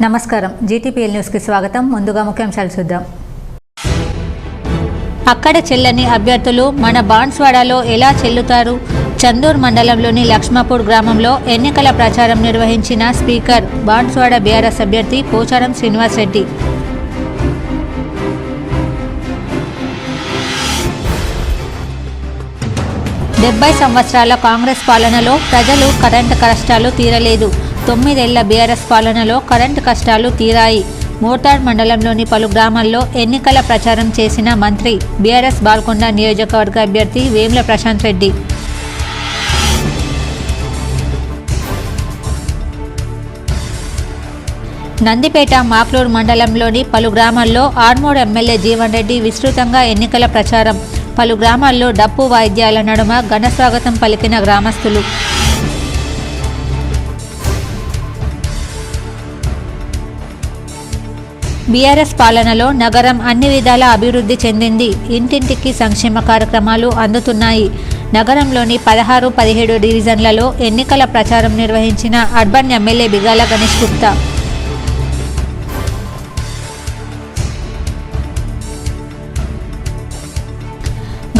నమస్కారం GTPL news కి స్వాగతం. ముందుగా ముఖ్యాంశాలు చూద్దాం. అక్కడ చెల్లని అభ్యర్థులు మన బాన్స్వాడలో ఎలా చెల్లుతారు? చందూర్ మండలంలోని లక్ష్మాపూర్ గ్రామంలో ఎన్నికల ప్రచారం నిర్వహించిన స్పీకర్ బాన్స్వాడ బీఆర్ఎస్ అభ్యర్థి పోచారం శ్రీనివాస్ రెడ్డి. సంవత్సరాల కాంగ్రెస్ పాలనలో ప్రజలు కరెంటు కష్టాలు తీరలేదు. 9 ఏళ్ల బీఆర్ఎస్ పాలనలో కరెంటు కష్టాలు తీరాయి. మోర్తాడ్ మండలంలోని పలు గ్రామాల్లో ఎన్నికల ప్రచారం చేసిన మంత్రి బీఆర్ఎస్ బాల్కొండ నియోజకవర్గ అభ్యర్థి వేముల ప్రశాంత్ రెడ్డి. నందిపేట మాక్లూరు మండలంలోని పలు గ్రామాల్లో ఆర్మూర్ ఎమ్మెల్యే జీవన్ రెడ్డి విస్తృతంగా ఎన్నికల ప్రచారం. పలు గ్రామాల్లో డప్పు వాయిద్యాల నడుమ ఘనస్వాగతం పలికిన గ్రామస్తులు. బీఆర్ఎస్ పాలనలో నగరం అన్ని విధాల అభివృద్ధి చెందింది. ఇంటింటికి సంక్షేమ కార్యక్రమాలు అందుతున్నాయి. నగరంలోని 16, 17 డివిజన్లలో ఎన్నికల ప్రచారం నిర్వహించిన అర్బన్ ఎమ్మెల్యే బిగాల గణేష్ గుప్తా.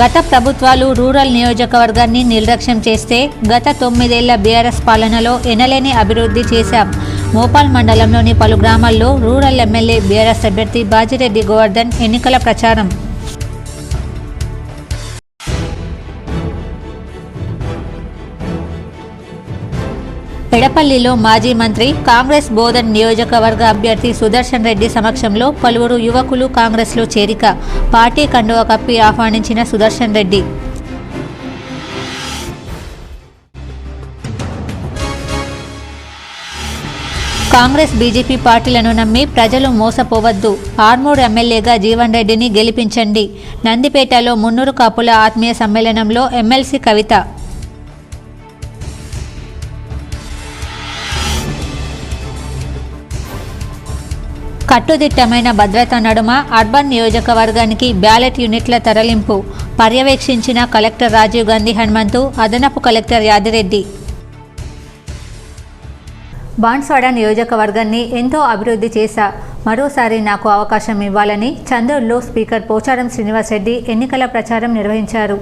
గత ప్రభుత్వాలు రూరల్ నియోజకవర్గాన్ని నిర్లక్ష్యం చేస్తే గత 9 ఏళ్ల బీఆర్ఎస్ పాలనలో ఎనలేని అభివృద్ధి చేశాం. మోపాల్ మండలంలోని పలు గ్రామాల్లో రూరల్ ఎమ్మెల్యే బీఆర్ఎస్ అభ్యర్థి బాజిరెడ్డి గోవర్ధన్ ఎన్నికల ప్రచారం. ఎడపల్లిలో మాజీ మంత్రి కాంగ్రెస్ బోధన్ నియోజకవర్గ అభ్యర్థి సుదర్శన్ రెడ్డి సమక్షంలో పలువురు యువకులు కాంగ్రెస్లో చేరిక. పార్టీ కండువా కప్పి ఆహ్వానించిన సుదర్శన్ రెడ్డి. కాంగ్రెస్ బీజేపీ పార్టీలను నమ్మి ప్రజలు మోసపోవద్దు. ఆర్మూర్ ఎమ్మెల్యేగా జీవన్ రెడ్డిని గెలిపించండి. నందిపేటలో మున్నూరు కాపుల ఆత్మీయ సమ్మేళనంలో ఎమ్మెల్సీ కవిత. కట్టుదిట్టమైన భద్రత నడుమ అర్బన్ నియోజకవర్గానికి బ్యాలెట్ యూనిట్ల తరలింపు పర్యవేక్షించిన కలెక్టర్ రాజీవ్ గాంధీ హనుమంతు, అదనపు కలెక్టర్ యాదిరెడ్డి. బాన్స్వాడ నియోజకవర్గాన్ని ఎంతో అభివృద్ధి చేశా, మరోసారి నాకు అవకాశం ఇవ్వాలని చందూర్లో స్పీకర్ పోచారం శ్రీనివాస్ రెడ్డి ఎన్నికల ప్రచారం నిర్వహించారు.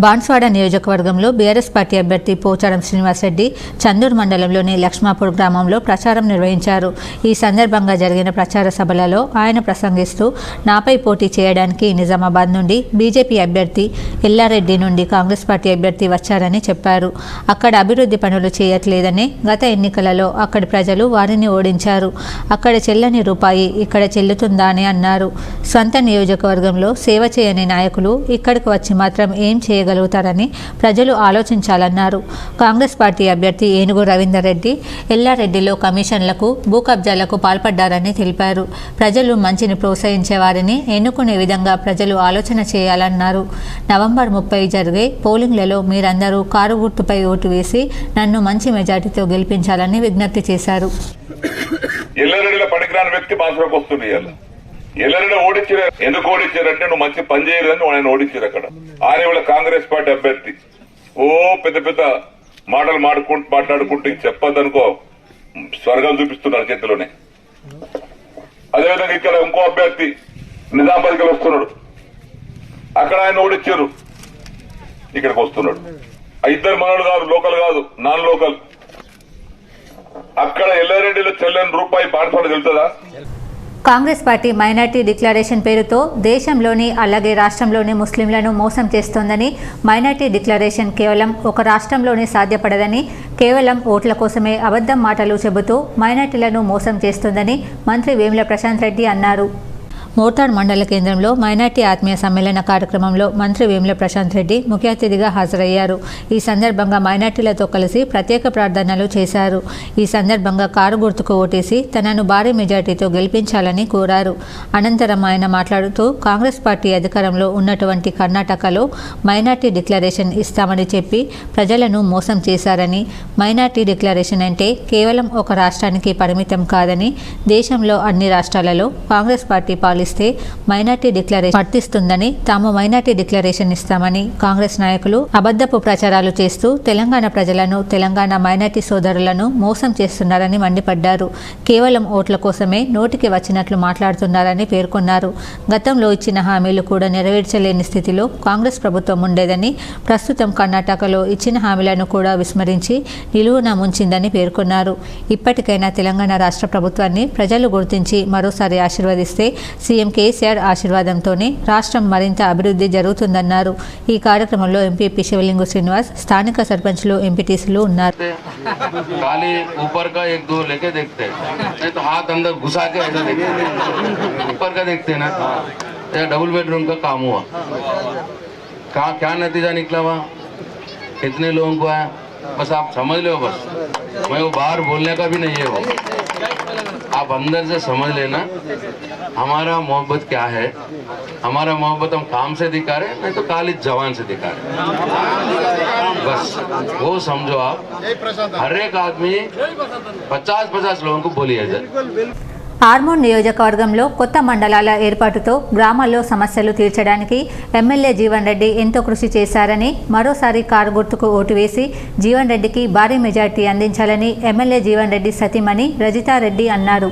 బాన్స్వాడ నియోజకవర్గంలో బీఆర్ఎస్ పార్టీ అభ్యర్థి పోచారం శ్రీనివాస్ రెడ్డి చందూర్ మండలంలోని లక్ష్మాపూర్ గ్రామంలో ప్రచారం నిర్వహించారు. ఈ సందర్భంగా జరిగిన ప్రచార సభలలో ఆయన ప్రసంగిస్తూ నాపై పోటీ చేయడానికి నిజామాబాద్ నుండి బీజేపీ అభ్యర్థి ఎల్లారెడ్డి నుండి కాంగ్రెస్ పార్టీ అభ్యర్థి వచ్చారని చెప్పారు. అక్కడ అభివృద్ధి పనులు చేయట్లేదని, గత ఎన్నికలలో అక్కడి ప్రజలు వారిని ఓడించారు. అక్కడ చెల్లని రూపాయి ఇక్కడ చెల్లుతుందా అని అన్నారు. స్వంత నియోజకవర్గంలో సేవ చేయని నాయకులు ఇక్కడికి వచ్చి మాత్రం ఏం చేయగలుగుతారని ప్రజలు ఆలోచించాలన్నారు. కాంగ్రెస్ పార్టీ అభ్యర్థి ఏనుగు రవీందర్ రెడ్డి ఎల్లారెడ్డిలో కమిషన్లకు, భూ కబ్జాలకు పాల్పడ్డారని తెలిపారు. ప్రజలు మంచిని ప్రోత్సహించే వారిని ఎన్నుకునే విధంగా ప్రజలు ఆలోచన చేయాలన్నారు. నవంబర్ 30 జరిగే పోలింగ్లలో మీరందరూ కారు గుర్తుపై ఓటు వేసి నన్ను మంచి మెజార్టీతో గెలిపించాలని విజ్ఞప్తి చేశారు. ఎల్లరిని ఓడించారు. ఎందుకు ఓడించారంటే నువ్వు మంచి పని చేయలేదని ఆయన ఓడించారు. అక్కడ ఆయన వాళ్ళ కాంగ్రెస్ పార్టీ అభ్యర్థి పెద్ద పెద్ద మాటలు మాట్లాడుకుంటూ చెప్పొద్దనుకో స్వర్గం చూపిస్తున్నారు చేతిలోనే. అదేవిధంగా ఇక్కడ ఇంకో అభ్యర్థి నిజామాబాద్కి వస్తున్నాడు. అక్కడ ఆయన ఓడించారు, ఇక్కడికి వస్తున్నాడు. ఇద్దరు మనోడు కాదు, లోకల్ కాదు, నాన్ లోకల్. అక్కడ ఎల్లారెడ్డిలో చెల్లని రూపాయి బాన్స్వాడ తెలుస్తుందా? కాంగ్రెస్ పార్టీ మైనార్టీ డిక్లరేషన్ పేరుతో దేశంలోని అలాగే రాష్ట్రంలోని ముస్లింలను మోసం చేస్తోందని, మైనార్టీ డిక్లరేషన్ కేవలం ఒక రాష్ట్రంలోనే సాధ్యపడదని, కేవలం ఓట్ల కోసమే అబద్ధం మాటలు చెబుతూ మైనార్టీలను మోసం చేస్తోందని మంత్రి వేముల ప్రశాంత్ రెడ్డి అన్నారు. మోర్తాడ్ మండల కేంద్రంలో మైనార్టీ ఆత్మీయ సమ్మేళన కార్యక్రమంలో మంత్రి వేముల ప్రశాంత్ రెడ్డి ముఖ్య అతిథిగా హాజరయ్యారు. ఈ సందర్భంగా మైనార్టీలతో కలిసి ప్రత్యేక ప్రార్థనలు చేశారు. ఈ సందర్భంగా కారు గుర్తుకు ఓటేసి తనను భారీ మెజార్టీతో గెలిపించాలని కోరారు. అనంతరం ఆయన మాట్లాడుతూ కాంగ్రెస్ పార్టీ అధికారంలో ఉన్నటువంటి కర్ణాటకలో మైనార్టీ డిక్లరేషన్ ఇస్తామని చెప్పి ప్రజలను మోసం చేశారని, మైనార్టీ డిక్లరేషన్ అంటే కేవలం ఒక రాష్ట్రానికి పరిమితం కాదని, దేశంలో అన్ని రాష్ట్రాలలో కాంగ్రెస్ పార్టీ పాలిస్తుంది పాలిస్తే మైనార్టీ డిక్లరేషన్ వర్తిస్తుందని, తాము మైనార్టీ డిక్లరేషన్ ఇస్తామని కాంగ్రెస్ నాయకులు అబద్ధపు ప్రచారాలు చేస్తూ తెలంగాణ ప్రజలను, తెలంగాణ మైనార్టీ సోదరులను మోసం చేస్తున్నారని మండిపడ్డారు. కేవలం ఓట్ల కోసమే నోటికి వచ్చినట్లు మాట్లాడుతున్నారని పేర్కొన్నారు. గతంలో ఇచ్చిన హామీలు కూడా నెరవేర్చలేని స్థితిలో కాంగ్రెస్ ప్రభుత్వం ఉండేదని, ప్రస్తుతం కర్ణాటకలో ఇచ్చిన హామీలను కూడా విస్మరించి నిలువున ముంచిందని పేర్కొన్నారు. ఇప్పటికైనా తెలంగాణ రాష్ట్ర ప్రభుత్వాన్ని ప్రజలు గుర్తించి మరోసారి ఆశీర్వదిస్తే సీఎం కేసీఆర్ ఆశీర్వాదంతోనే రాష్ట్రం మరింత అభివృద్ధి జరుగుతుందన్నారు. ఈ కార్యక్రమంలో ఎంపీపీ శివలింగు శ్రీనివాస్, స్థానిక సర్పంచ్లు, ఎంపీటీసీలు ఉన్నారు. डबल बेडरूम का काम हुआ, क्या नतीजा निकला हुआ, कितने लोगों को आया, बस आप समझ लो। बस मैं वो बाहर बोलने का भी नहीं है, वो आप अंदर से समझ लेना हमारा मोहब्बत क्या है। हमारा मोहब्बत हम काम से दिखा रहे, नहीं तो खाली जवान से दिखा रहे, बस वो समझो आप। हर एक आदमी 50-50 लोगों को बोलिए सर। ఆర్మూర్ నియోజకవర్గంలో కొత్త మండలాల ఏర్పాటుతో గ్రామాల్లో సమస్యలు తీర్చడానికి ఎమ్మెల్యే జీవన్ రెడ్డి ఎంతో కృషి చేశారని, మరోసారి కారు గుర్తుకు ఓటు వేసి జీవన్ రెడ్డికి భారీ మెజార్టీ అందించాలని ఎమ్మెల్యే జీవన్ రెడ్డి సతీమణి రజితారెడ్డి అన్నారు.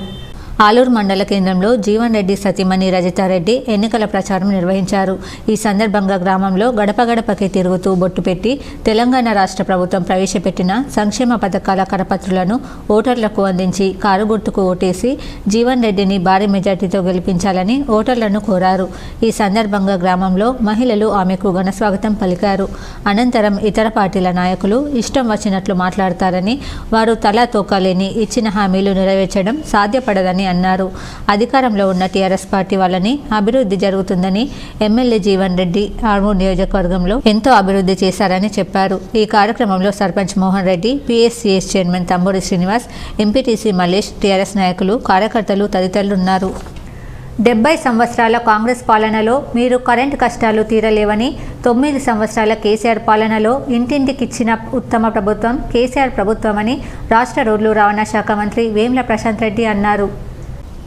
ఆలూరు మండల కేంద్రంలో జీవన్ రెడ్డి సతీమణి రజితారెడ్డి ఎన్నికల ప్రచారం నిర్వహించారు. ఈ సందర్భంగా గ్రామంలో గడప గడపకి తిరుగుతూ బొట్టు పెట్టి తెలంగాణ రాష్ట్ర ప్రభుత్వం ప్రవేశపెట్టిన సంక్షేమ పథకాల కరపత్రులను ఓటర్లకు అందించి కారు గుర్తుకు ఓటేసి జీవన్ రెడ్డిని భారీ మెజార్టీతో గెలిపించాలని ఓటర్లను కోరారు. ఈ సందర్భంగా గ్రామంలో మహిళలు ఆమెకు ఘనస్వాగతం పలికారు. అనంతరం ఇతర పార్టీల నాయకులు ఇష్టం వచ్చినట్లు మాట్లాడతారని, వారు తలా తోకాలేని ఇచ్చిన హామీలు నెరవేర్చడం సాధ్యపడదని అన్నారు. అధికారంలో ఉన్న టీఆర్ఎస్ పార్టీ వల్లనే అభివృద్ధి జరుగుతుందని, ఎమ్మెల్యే జీవన్ రెడ్డి ఆర్మూర్ నియోజకవర్గంలో ఎంతో అభివృద్ధి చేశారని చెప్పారు. ఈ కార్యక్రమంలో sarpanch Mohan Reddy, PSCS chairman Thamburi Srinivas, MPTC Mallesh, TRS నాయకులు, కార్యకర్తలు తదితరులు ఉన్నారు. 70 సంవత్సరాల కాంగ్రెస్ పాలనలో మీరు కరెంటు కష్టాలు తీరలేవని, 9 సంవత్సరాల కేసీఆర్ పాలనలో ఇంటింటికిచ్చిన ఉత్తమ ప్రభుత్వం కేసీఆర్ ప్రభుత్వమని రాష్ట్ర రోడ్లు రవాణా శాఖ మంత్రి వేముల ప్రశాంత్ రెడ్డి అన్నారు.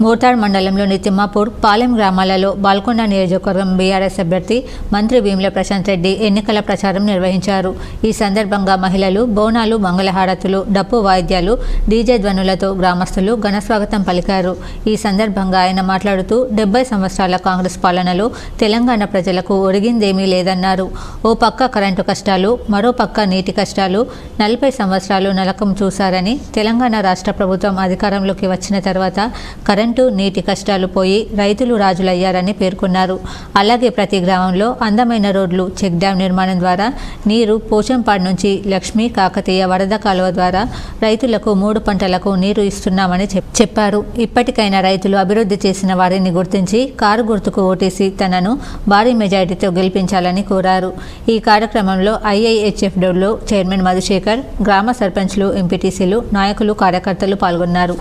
మోటార్ మండలంలోని తిమ్మాపూర్, పాలెం గ్రామాలలో బాల్కొండ నియోజకవర్గం బీఆర్ఎస్ అభ్యర్థి మంత్రి వేముల ప్రశాంత్ రెడ్డి ఎన్నికల ప్రచారం నిర్వహించారు. ఈ సందర్భంగా మహిళలు బోనాలు, మంగళహారతులు, డప్పు వాయిద్యాలు, డీజే ధ్వనులతో గ్రామస్తులు ఘనస్వాగతం పలికారు. ఈ సందర్భంగా ఆయన మాట్లాడుతూ 70 సంవత్సరాల కాంగ్రెస్ పాలనలో తెలంగాణ ప్రజలకు ఒరిగిందేమీ లేదన్నారు. ఓ పక్క కరెంటు కష్టాలు, మరో పక్క నీటి కష్టాలు, 40 సంవత్సరాలు నరకం చూశారని, తెలంగాణ రాష్ట్ర ప్రభుత్వం అధికారంలోకి వచ్చిన తర్వాత కరెంటు, నీటి కష్టాలు పోయి రైతులు రాజులయ్యారని పేర్కొన్నారు. అలాగే ప్రతి గ్రామంలో అందమైన రోడ్లు, చెక్ డ్యాం నిర్మాణం ద్వారా నీరు పోచంపాడు నుంచి లక్ష్మీ, కాకతీయ వరద కాలువ ద్వారా రైతులకు 3 పంటలకు నీరు ఇస్తున్నామని చెప్పారు. ఇప్పటికైనా రైతులు అభివృద్ధి చేసిన వారిని గుర్తించి కారు గుర్తుకు ఓటేసి తనను భారీ మెజారిటీతో గెలిపించాలని కోరారు. ఈ కార్యక్రమంలో ఐఐహెచ్ఎఫ్డబ్ల్యూ చైర్మన్ మధుశేఖర్, గ్రామ సర్పంచ్లు, ఎంపీటీసీలు, నాయకులు, కార్యకర్తలు పాల్గొన్నారు.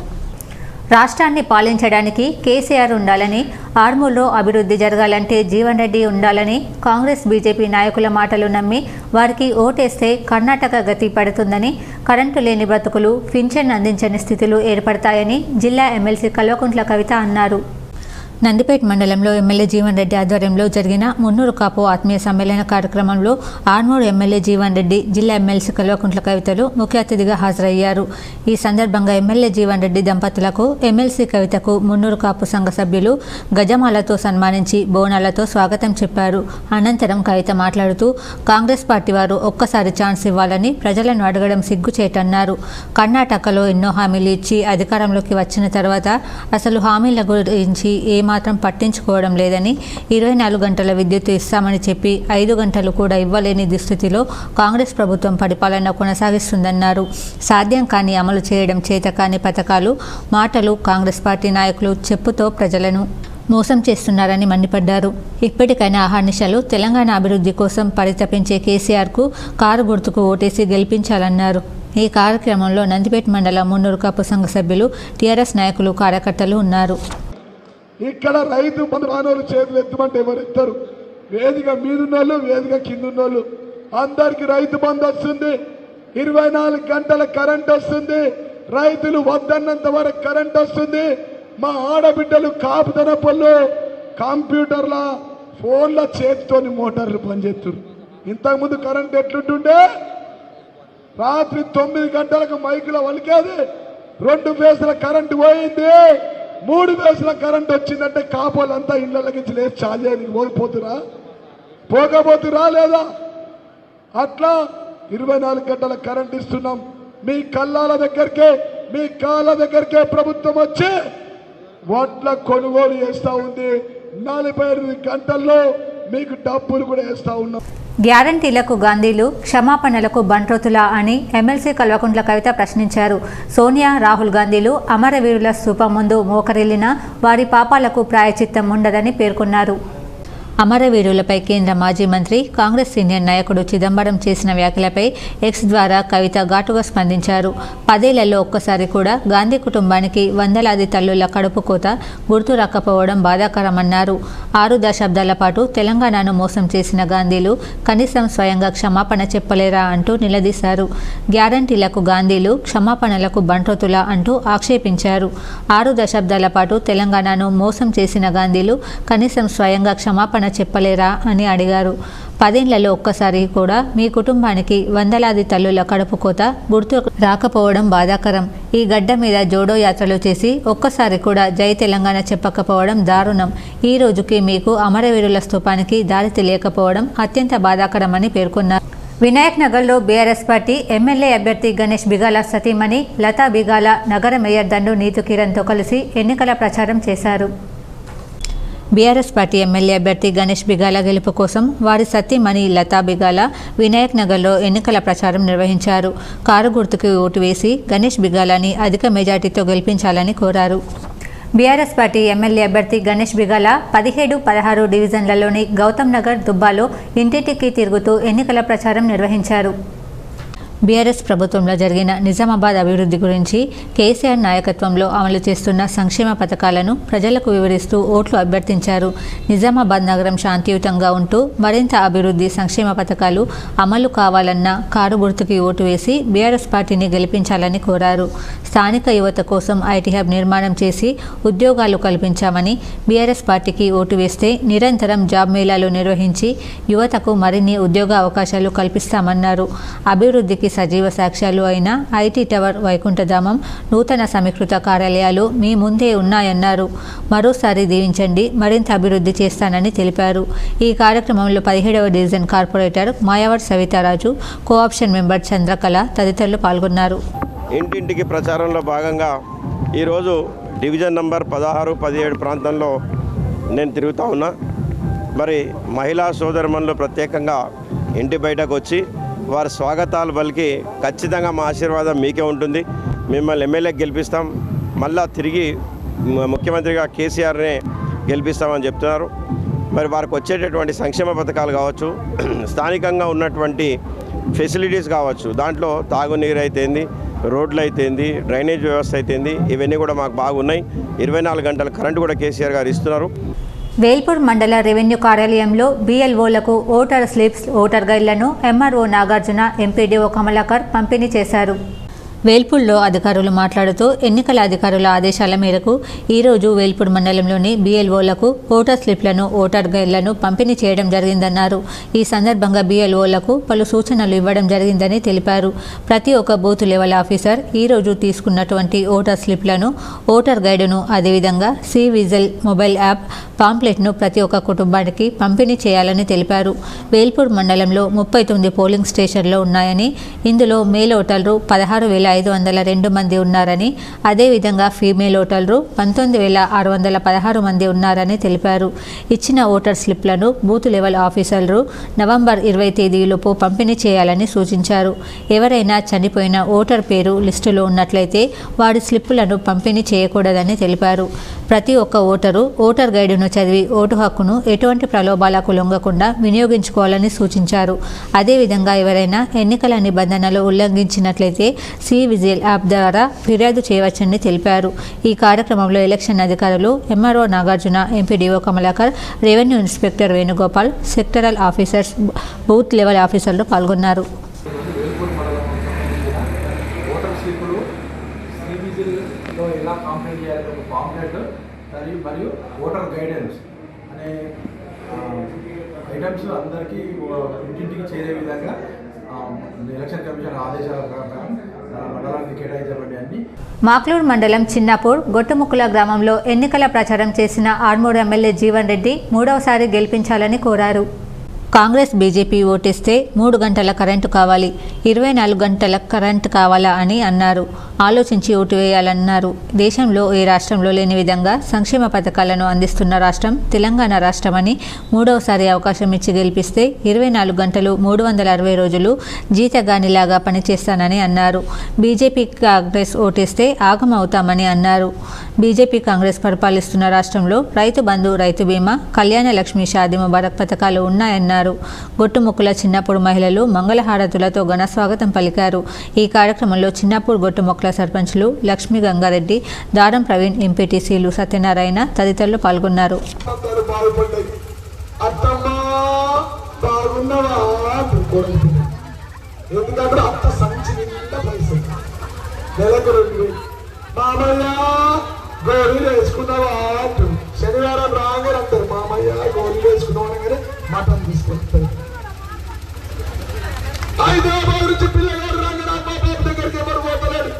రాష్ట్రాన్ని పాలించడానికి కేసీఆర్ ఉండాలని, ఆర్మూర్లో అభివృద్ధి జరగాలంటే జీవన్ రెడ్డి ఉండాలని కాంగ్రెస్, బీజేపీ నాయకుల మాటలు నమ్మి వారికి ఓటేస్తే కర్ణాటక గతి పడుతుందని, కరెంటు లేని బ్రతుకులు, పింఛన్ అందించని స్థితులు ఏర్పడతాయని జిల్లా ఎమ్మెల్సీ కల్వకుంట్ల కవిత అన్నారు. నందిపేట మండలంలో ఎమ్మెల్యే జీవన్ రెడ్డి ఆధ్వర్యంలో జరిగిన మున్నూరు కాపు ఆత్మీయ సమ్మేళన కార్యక్రమంలో ఆర్మూర్ ఎమ్మెల్యే జీవన్ రెడ్డి, జిల్లా ఎమ్మెల్సీ కల్వకుంట్ల కవితలు ముఖ్య అతిథిగా హాజరయ్యారు. ఈ సందర్భంగా ఎమ్మెల్యే జీవన్ రెడ్డి దంపతులకు, ఎమ్మెల్సీ కవితకు మున్నూరు కాపు సంఘ సభ్యులు గజమాలతో సన్మానించి బోనాలతో స్వాగతం చెప్పారు. అనంతరం కవిత మాట్లాడుతూ కాంగ్రెస్ పార్టీ వారు ఒక్కసారి ఛాన్స్ ఇవ్వాలని ప్రజలను అడగడం సిగ్గుచేటన్నారు. కర్ణాటకలో ఎన్నో హామీలు ఇచ్చి అధికారంలోకి వచ్చిన తర్వాత అసలు హామీల గురించి ఏమాత్రం పట్టించుకోవడం లేదని, 24 గంటల విద్యుత్ ఇస్తామని చెప్పి 5 గంటలు కూడా ఇవ్వలేని దుస్థితిలో కాంగ్రెస్ ప్రభుత్వం పరిపాలన కొనసాగిస్తుందన్నారు. సాధ్యం కాని, అమలు చేయడం చేతకాని పథకాలు, మాటలు కాంగ్రెస్ పార్టీ నాయకులు చెప్పుతో ప్రజలను మోసం చేస్తున్నారని మండిపడ్డారు. ఇప్పటికైనా అహర్నిశలు తెలంగాణ అభివృద్ధి కోసం పరితపించే కేసీఆర్కు కారు గుర్తుకు ఓటేసి గెలిపించాలన్నారు. ఈ కార్యక్రమంలో నందిపేట మండల మున్నూరు కాపు సంఘ సభ్యులు, టీఆర్ఎస్ నాయకులు, కార్యకర్తలు ఉన్నారు. ఇక్కడ రైతు బంధు రానోళ్ళు చేతులు ఎత్తమంటే ఎవరు ఎత్తారు? వేదిక మీదున్నోళ్ళు, వేదిక కిందున్నోళ్ళు అందరికి రైతు బంధు వస్తుంది. 24 గంటల కరెంట్ వస్తుంది. రైతులు వద్దన్నంత వరకు కరెంట్ వస్తుంది. మా ఆడబిడ్డలు కాపుదన పళ్ళు కంప్యూటర్ల ఫోన్ల చేతితోని మోటార్లు పనిచేస్తారు. ఇంతకుముందు కరెంట్ ఎట్లుంటుండే, రాత్రి 9 గంటలకు మైకుల వలికేది, 2 ఫేసుల కరెంటు పోయింది, 3 ఫేసుల కరెంట్ వచ్చిందంటే కాపోలంతా ఇళ్ళకి లేచి చాలేని పోకపోతురా లేదా? అట్లా 24 గంటల కరెంట్ ఇస్తున్నాం. మీ కళ్ళాల దగ్గరికే, మీ కాళ్ళ దగ్గరికే ప్రభుత్వం వచ్చి వడ్ల కొనుగోలు చేస్తూ ఉంది. 48 గంటల్లో మీకు డబ్బులు కూడా వేస్తూ ఉన్నాం. గ్యారంటీలకు గాంధీలు, క్షమాపణలకు బంట్రోతులా అని ఎమ్మెల్సీ కల్వకుంట్ల కవిత ప్రశ్నించారు. సోనియా, రాహుల్ గాంధీలు అమరవీరుల స్తూపం ముందు మోకరిల్లినా వారి పాపాలకు ప్రాయచిత్తం ఉండదని పేర్కొన్నారు. అమరవీరులపై కేంద్ర మాజీ మంత్రి, కాంగ్రెస్ సీనియర్ నాయకుడు చిదంబరం చేసిన వ్యాఖ్యలపై ఎక్స్ ద్వారా కవిత ఘాటుగా స్పందించారు. 10 ఏళ్లలో ఒక్కసారి కూడా గాంధీ కుటుంబానికి వందలాది తల్లుల కడుపు కోత గుర్తు రాకపోవడం బాధాకరమన్నారు. 6 దశాబ్దాల పాటు తెలంగాణను మోసం చేసిన గాంధీలు కనీసం స్వయంగా క్షమాపణ చెప్పలేరా అంటూ నిలదీశారు. గ్యారంటీలకు గాంధీలు, క్షమాపణలకు బంట్రోతులా అంటూ ఆక్షేపించారు. 6 దశాబ్దాల పాటు తెలంగాణను మోసం చేసిన గాంధీలు కనీసం స్వయంగా క్షమాపణ చెప్పలేరా అని అడిగారు. 10 ఏళ్లలో ఒక్కసారి కూడా మీ కుటుంబానికి వందలాది తల్లుల కడుపు కోత గుర్తు రాకపోవడం బాధాకరం. ఈ గడ్డ మీద జోడో యాత్రలు చేసి ఒక్కసారి కూడా జై తెలంగాణ చెప్పకపోవడం దారుణం. ఈ రోజుకి మీకు అమరవీరుల స్తూపానికి దారి తెలియకపోవడం అత్యంత బాధాకరమని పేర్కొన్నారు. వినాయక్ నగర్లో బీఆర్ఎస్ పార్టీ ఎమ్మెల్యే అభ్యర్థి గణేష్ బిగాల సతీమణి లతా బిగాల నగర మేయర్ దండు నీతు కిరణ్తో కలిసి ఎన్నికల ప్రచారం చేశారు. బీఆర్ఎస్ పార్టీ ఎమ్మెల్యే అభ్యర్థి గణేష్ బిగాల గెలుపు కోసం వారి సతీమణి లతా బిగాల వినాయక్ నగర్లో ఎన్నికల ప్రచారం నిర్వహించారు. కారు గుర్తుకు ఓటు వేసి గణేష్ బిగాలని అధిక మెజార్టీతో గెలిపించాలని కోరారు. బీఆర్ఎస్ పార్టీ ఎమ్మెల్యే అభ్యర్థి గణేష్ బిగాల 17, 16 డివిజన్లలోని గౌతమ్ నగర్, దుబ్బాలో ఇంటింటికి తిరుగుతూ ఎన్నికల ప్రచారం నిర్వహించారు. బీఆర్ఎస్ ప్రభుత్వంలో జరిగిన నిజామాబాద్ అభివృద్ధి గురించి, కేసీఆర్ నాయకత్వంలో అమలు చేస్తున్న సంక్షేమ పథకాలను ప్రజలకు వివరిస్తూ ఓట్లు అభ్యర్థించారు. నిజామాబాద్ నగరం శాంతియుతంగా ఉంటూ మరింత అభివృద్ధి, సంక్షేమ పథకాలు అమలు కావాలన్న కారు గుర్తుకి ఓటు వేసి బీఆర్ఎస్ పార్టీని గెలిపించాలని కోరారు. స్థానిక యువత కోసం ఐటీ హబ్ నిర్మాణం చేసి ఉద్యోగాలు కల్పించామని, బీఆర్ఎస్ పార్టీకి ఓటు వేస్తే నిరంతరం జాబ్ మేళాలు నిర్వహించి యువతకు మరిన్ని ఉద్యోగ అవకాశాలు కల్పిస్తామన్నారు. అభివృద్ధికి సజీవ సాక్ష్యాలు అయిన ఐటీ టవర్, వైకుంఠధామం, నూతన సమీకృత కార్యాలయాలు మీ ముందే ఉన్నాయన్నారు. మరోసారి దీవించండి, మరింత అభివృద్ధి చేస్తానని తెలిపారు. ఈ కార్యక్రమంలో 17వ division corporator Mayavar Savitharaju, co-option member Chandrakala తదితరులు పాల్గొన్నారు. ఇంటింటికి ప్రచారంలో భాగంగా ఈరోజు డివిజన్ నంబర్ 16, 17 ప్రాంతంలో నేను తిరుగుతూ ఉన్నా. మరి మహిళా సోదరుమణులు ప్రత్యేకంగా ఇంటి బయటకు వచ్చి వారి స్వాగతాలు పలికి ఖచ్చితంగా మా ఆశీర్వాదం మీకే ఉంటుంది, మిమ్మల్ని ఎమ్మెల్యేకి గెలిపిస్తాం, మళ్ళా తిరిగి ముఖ్యమంత్రిగా కేసీఆర్నే గెలిపిస్తామని చెప్తున్నారు. మరి వారికి వచ్చేటటువంటి సంక్షేమ పథకాలు కావచ్చు, స్థానికంగా ఉన్నటువంటి ఫెసిలిటీస్ కావచ్చు, దాంట్లో తాగునీరు అయితేంది, రోడ్లు అయితేంది, డ్రైనేజ్ వ్యవస్థ అయితేంది, ఇవన్నీ కూడా మాకు బాగున్నాయి. 24 గంటల కరెంటు కూడా కేసీఆర్ గారు ఇస్తున్నారు. వేల్పూర్ మండల రెవెన్యూ కార్యాలయంలో బీఎల్ఓలకు ఓటర్ స్లిప్స్, ఓటర్ గైడ్లను ఎంఆర్ఓ నాగార్జున, ఎంపీడీఓ కమలాకర్ పంపిణీ చేశారు. వేల్పూర్లో అధికారులు మాట్లాడుతూ ఎన్నికల అధికారుల ఆదేశాల మేరకు ఈరోజు వేల్పూర్ మండలంలోని బీఎల్ఓలకు ఓటర్ స్లిప్లను, ఓటర్ గైడ్లను పంపిణీ చేయడం జరిగిందన్నారు. ఈ సందర్భంగా బీఎల్ఓలకు పలు సూచనలు ఇవ్వడం జరిగిందని తెలిపారు. ప్రతి ఒక్క బూత్ లెవెల్ ఆఫీసర్ ఈరోజు తీసుకున్నటువంటి ఓటర్ స్లిప్లను, ఓటర్ గైడును, అదేవిధంగా సి విజిల్ మొబైల్ యాప్ పాంప్లెట్ను ప్రతి ఒక్క కుటుంబానికి పంపిణీ చేయాలని తెలిపారు. వేల్పూర్ మండలంలో 39 పోలింగ్ స్టేషన్లు ఉన్నాయని, ఇందులో మేల్ ఓటర్లు 16,502 మంది ఉన్నారని, అదేవిధంగా ఫీమేల్ ఓటర్లు 19,616 మంది ఉన్నారని తెలిపారు. ఇచ్చిన ఓటర్ స్లిప్లను బూత్ లెవెల్ ఆఫీసర్లు నవంబర్ 20 తేదీలోపు పంపిణీ చేయాలని సూచించారు. ఎవరైనా చనిపోయిన ఓటర్ పేరు లిస్టులో ఉన్నట్లయితే వారి స్లిప్పులను పంపిణీ చేయకూడదని తెలిపారు. ప్రతి ఒక్క ఓటరు ఓటర్ గైడును చదివి ఓటు హక్కును ఎటువంటి ప్రలోభాలకు లొంగకుండా వినియోగించుకోవాలని సూచించారు. అదేవిధంగా ఎవరైనా ఎన్నికల నిబంధనలు ఉల్లంఘించినట్లయితే సి విజిల్ యాప్ ద్వారా ఫిర్యాదు చేయవచ్చని తెలిపారు. ఈ కార్యక్రమంలో ఎలక్షన్ అధికారులు MRO Nagarjuna, MPDO Kamalakar, revenue inspector Venugopal, sectoral officers, booth level ఆఫీసర్లు పాల్గొన్నారు. ఎలా కాంప్లీట్ చేయాలి ఒక పాంప్లెట్ మరియు ఓటర్ గైడెన్స్ అనే ఐటమ్స్ అందరికీ ఇంటింటికి చేరే విధంగా ఎలక్షన్ కమిషన్ ఆదేశాల ప్రకారం మండలానికి కేటాయించబడి అన్ని. మాక్లూర్ మండలం చిన్నాపూర్ గొట్టుముక్కుల గ్రామంలో ఎన్నికల ప్రచారం చేసిన ఆర్మూర్ ఎమ్మెల్యే జీవన్ రెడ్డి మూడవసారి గెలిపించాలని కోరారు. కాంగ్రెస్ బీజేపీ ఓటేస్తే 3 గంటల కరెంటు కావాలి, 24 గంటల కరెంటు కావాలా అని అన్నారు. ఆలోచించి ఓటు వేయాలన్నారు. దేశంలో ఏ రాష్ట్రంలో లేని విధంగా సంక్షేమ పథకాలను అందిస్తున్న రాష్ట్రం తెలంగాణ రాష్ట్రమని, మూడవసారి అవకాశం ఇచ్చి గెలిపిస్తే 24 గంటలు 360 రోజులు జీతగానిలాగా పనిచేస్తానని అన్నారు. బీజేపీ కాంగ్రెస్ ఓటేస్తే ఆగమవుతామని అన్నారు. బీజేపీ కాంగ్రెస్ పరిపాలిస్తున్న రాష్ట్రంలో రైతు బంధు, రైతు బీమా, కళ్యాణ లక్ష్మి, షాదీ ముబారక్ పథకాలు ఉన్నాయన్నారు. గొట్టుముక్కుల చిన్నపూర్ మహిళలు మంగళహారతులతో ఘన స్వాగతం పలికారు. ఈ కార్యక్రమంలో చిన్నపూర్ గొట్టుముక్కుల సర్పంచ్లు లక్ష్మీ గంగారెడ్డి, దారం ప్రవీణ్, ఎంపీటీసీలు సత్యనారాయణ తదితరులు పాల్గొన్నారు. శనివారం రాగానే అంటారు మామయ్య గోళీలు వేసుకున్నాం మటన్ తీసుకొస్తారు. హైదరాబాద్ నుంచి పిల్లగాడు రాగానే అమ్మ బాబు దగ్గరికి ఎవరు పోతలేడు,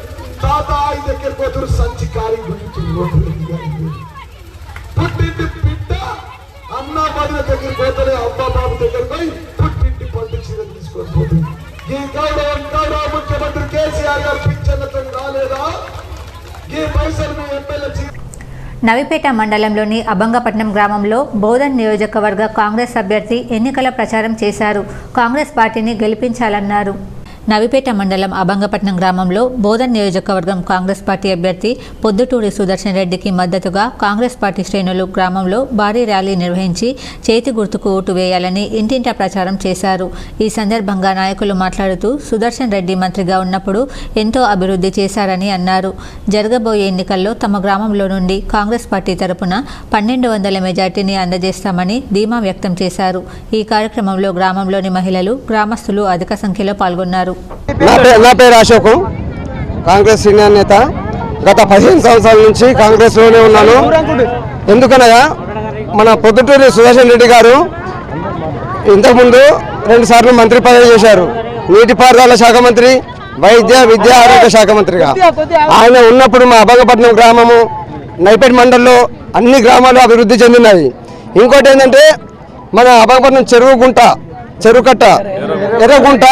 తాత ఆయన దగ్గరికి పోతారు. సంచి కారీ గురించి పుట్టింటి బిడ్డ అన్న బాబుల దగ్గరికి పోతలే, అమ్మ బాబు దగ్గరికి పోయి పుట్టింటి పండు చీర తీసుకొని పోతుంది. ఈ గౌరవ ముఖ్యమంత్రి కేసీఆర్ గారు పింఛన్లతో రాలేదా? ఈ పైసలు మీ ఎమ్మెల్యే. నవిపేట మండలంలోని అభంగపట్నం గ్రామంలో బోధన్ నియోజకవర్గ కాంగ్రెస్ అభ్యర్థి ఎన్నికల ప్రచారం చేశారు. కాంగ్రెస్ పార్టీని గెలిపించాలన్నారు. నవిపేట మండలం అభంగపట్నం గ్రామంలో బోధన్ నియోజకవర్గం కాంగ్రెస్ పార్టీ అభ్యర్థి పొద్దుటూరి సుదర్శన్ రెడ్డికి మద్దతుగా కాంగ్రెస్ పార్టీ శ్రేణులు గ్రామంలో భారీ ర్యాలీ నిర్వహించి చేతి గుర్తుకు ఓటు వేయాలని ఇంటింటా ప్రచారం చేశారు. ఈ సందర్భంగా నాయకులు మాట్లాడుతూ సుదర్శన్ రెడ్డి మంత్రిగా ఉన్నప్పుడు ఎంతో అభివృద్ధి చేశారని అన్నారు. జరగబోయే ఎన్నికల్లో తమ గ్రామంలో నుండి కాంగ్రెస్ పార్టీ తరపున 1200 మెజార్టీని అందజేస్తామని ధీమా వ్యక్తం చేశారు. ఈ కార్యక్రమంలో గ్రామంలోని మహిళలు, గ్రామస్తులు అధిక సంఖ్యలో పాల్గొన్నారు. నా పేరు అశోక్, కాంగ్రెస్ సీనియర్ నేత. గత 15 సంవత్సరాల నుంచి కాంగ్రెస్లోనే ఉన్నాను. ఎందుకనగా మన పొద్దుటూరి సుదర్శన్ రెడ్డి గారు ఇంతకుముందు 2 సార్లు మంత్రి పదవి చేశారు. నీటిపారుదల శాఖ మంత్రి, వైద్య, విద్య, ఆరోగ్య శాఖ మంత్రిగా ఆయన ఉన్నప్పుడు మా అభంగపట్నం గ్రామము, నైపేట మండలంలో అన్ని గ్రామాలు అభివృద్ధి చెందినాయి. ఇంకోటి ఏంటంటే మన అభంగపట్నం చెరువు కట్ట ఎర్రగుంట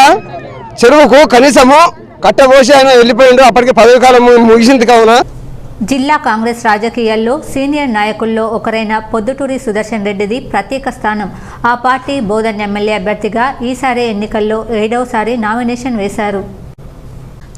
చెరువుకు కనీసము కట్టబోసి ఆయన వెళ్ళిపోయిండు. అప్పటికి పదవి కాలం ముగిసింది కావున జిల్లా కాంగ్రెస్ రాజకీయాల్లో సీనియర్ నాయకుల్లో ఒకరైన పొద్దుటూరి సుదర్శన్ రెడ్డిది ప్రత్యేక స్థానం. ఆ పార్టీ బోధన్ ఎమ్మెల్యే అభ్యర్థిగా ఈసారి ఎన్నికల్లో 7వసారి నామినేషన్ వేశారు.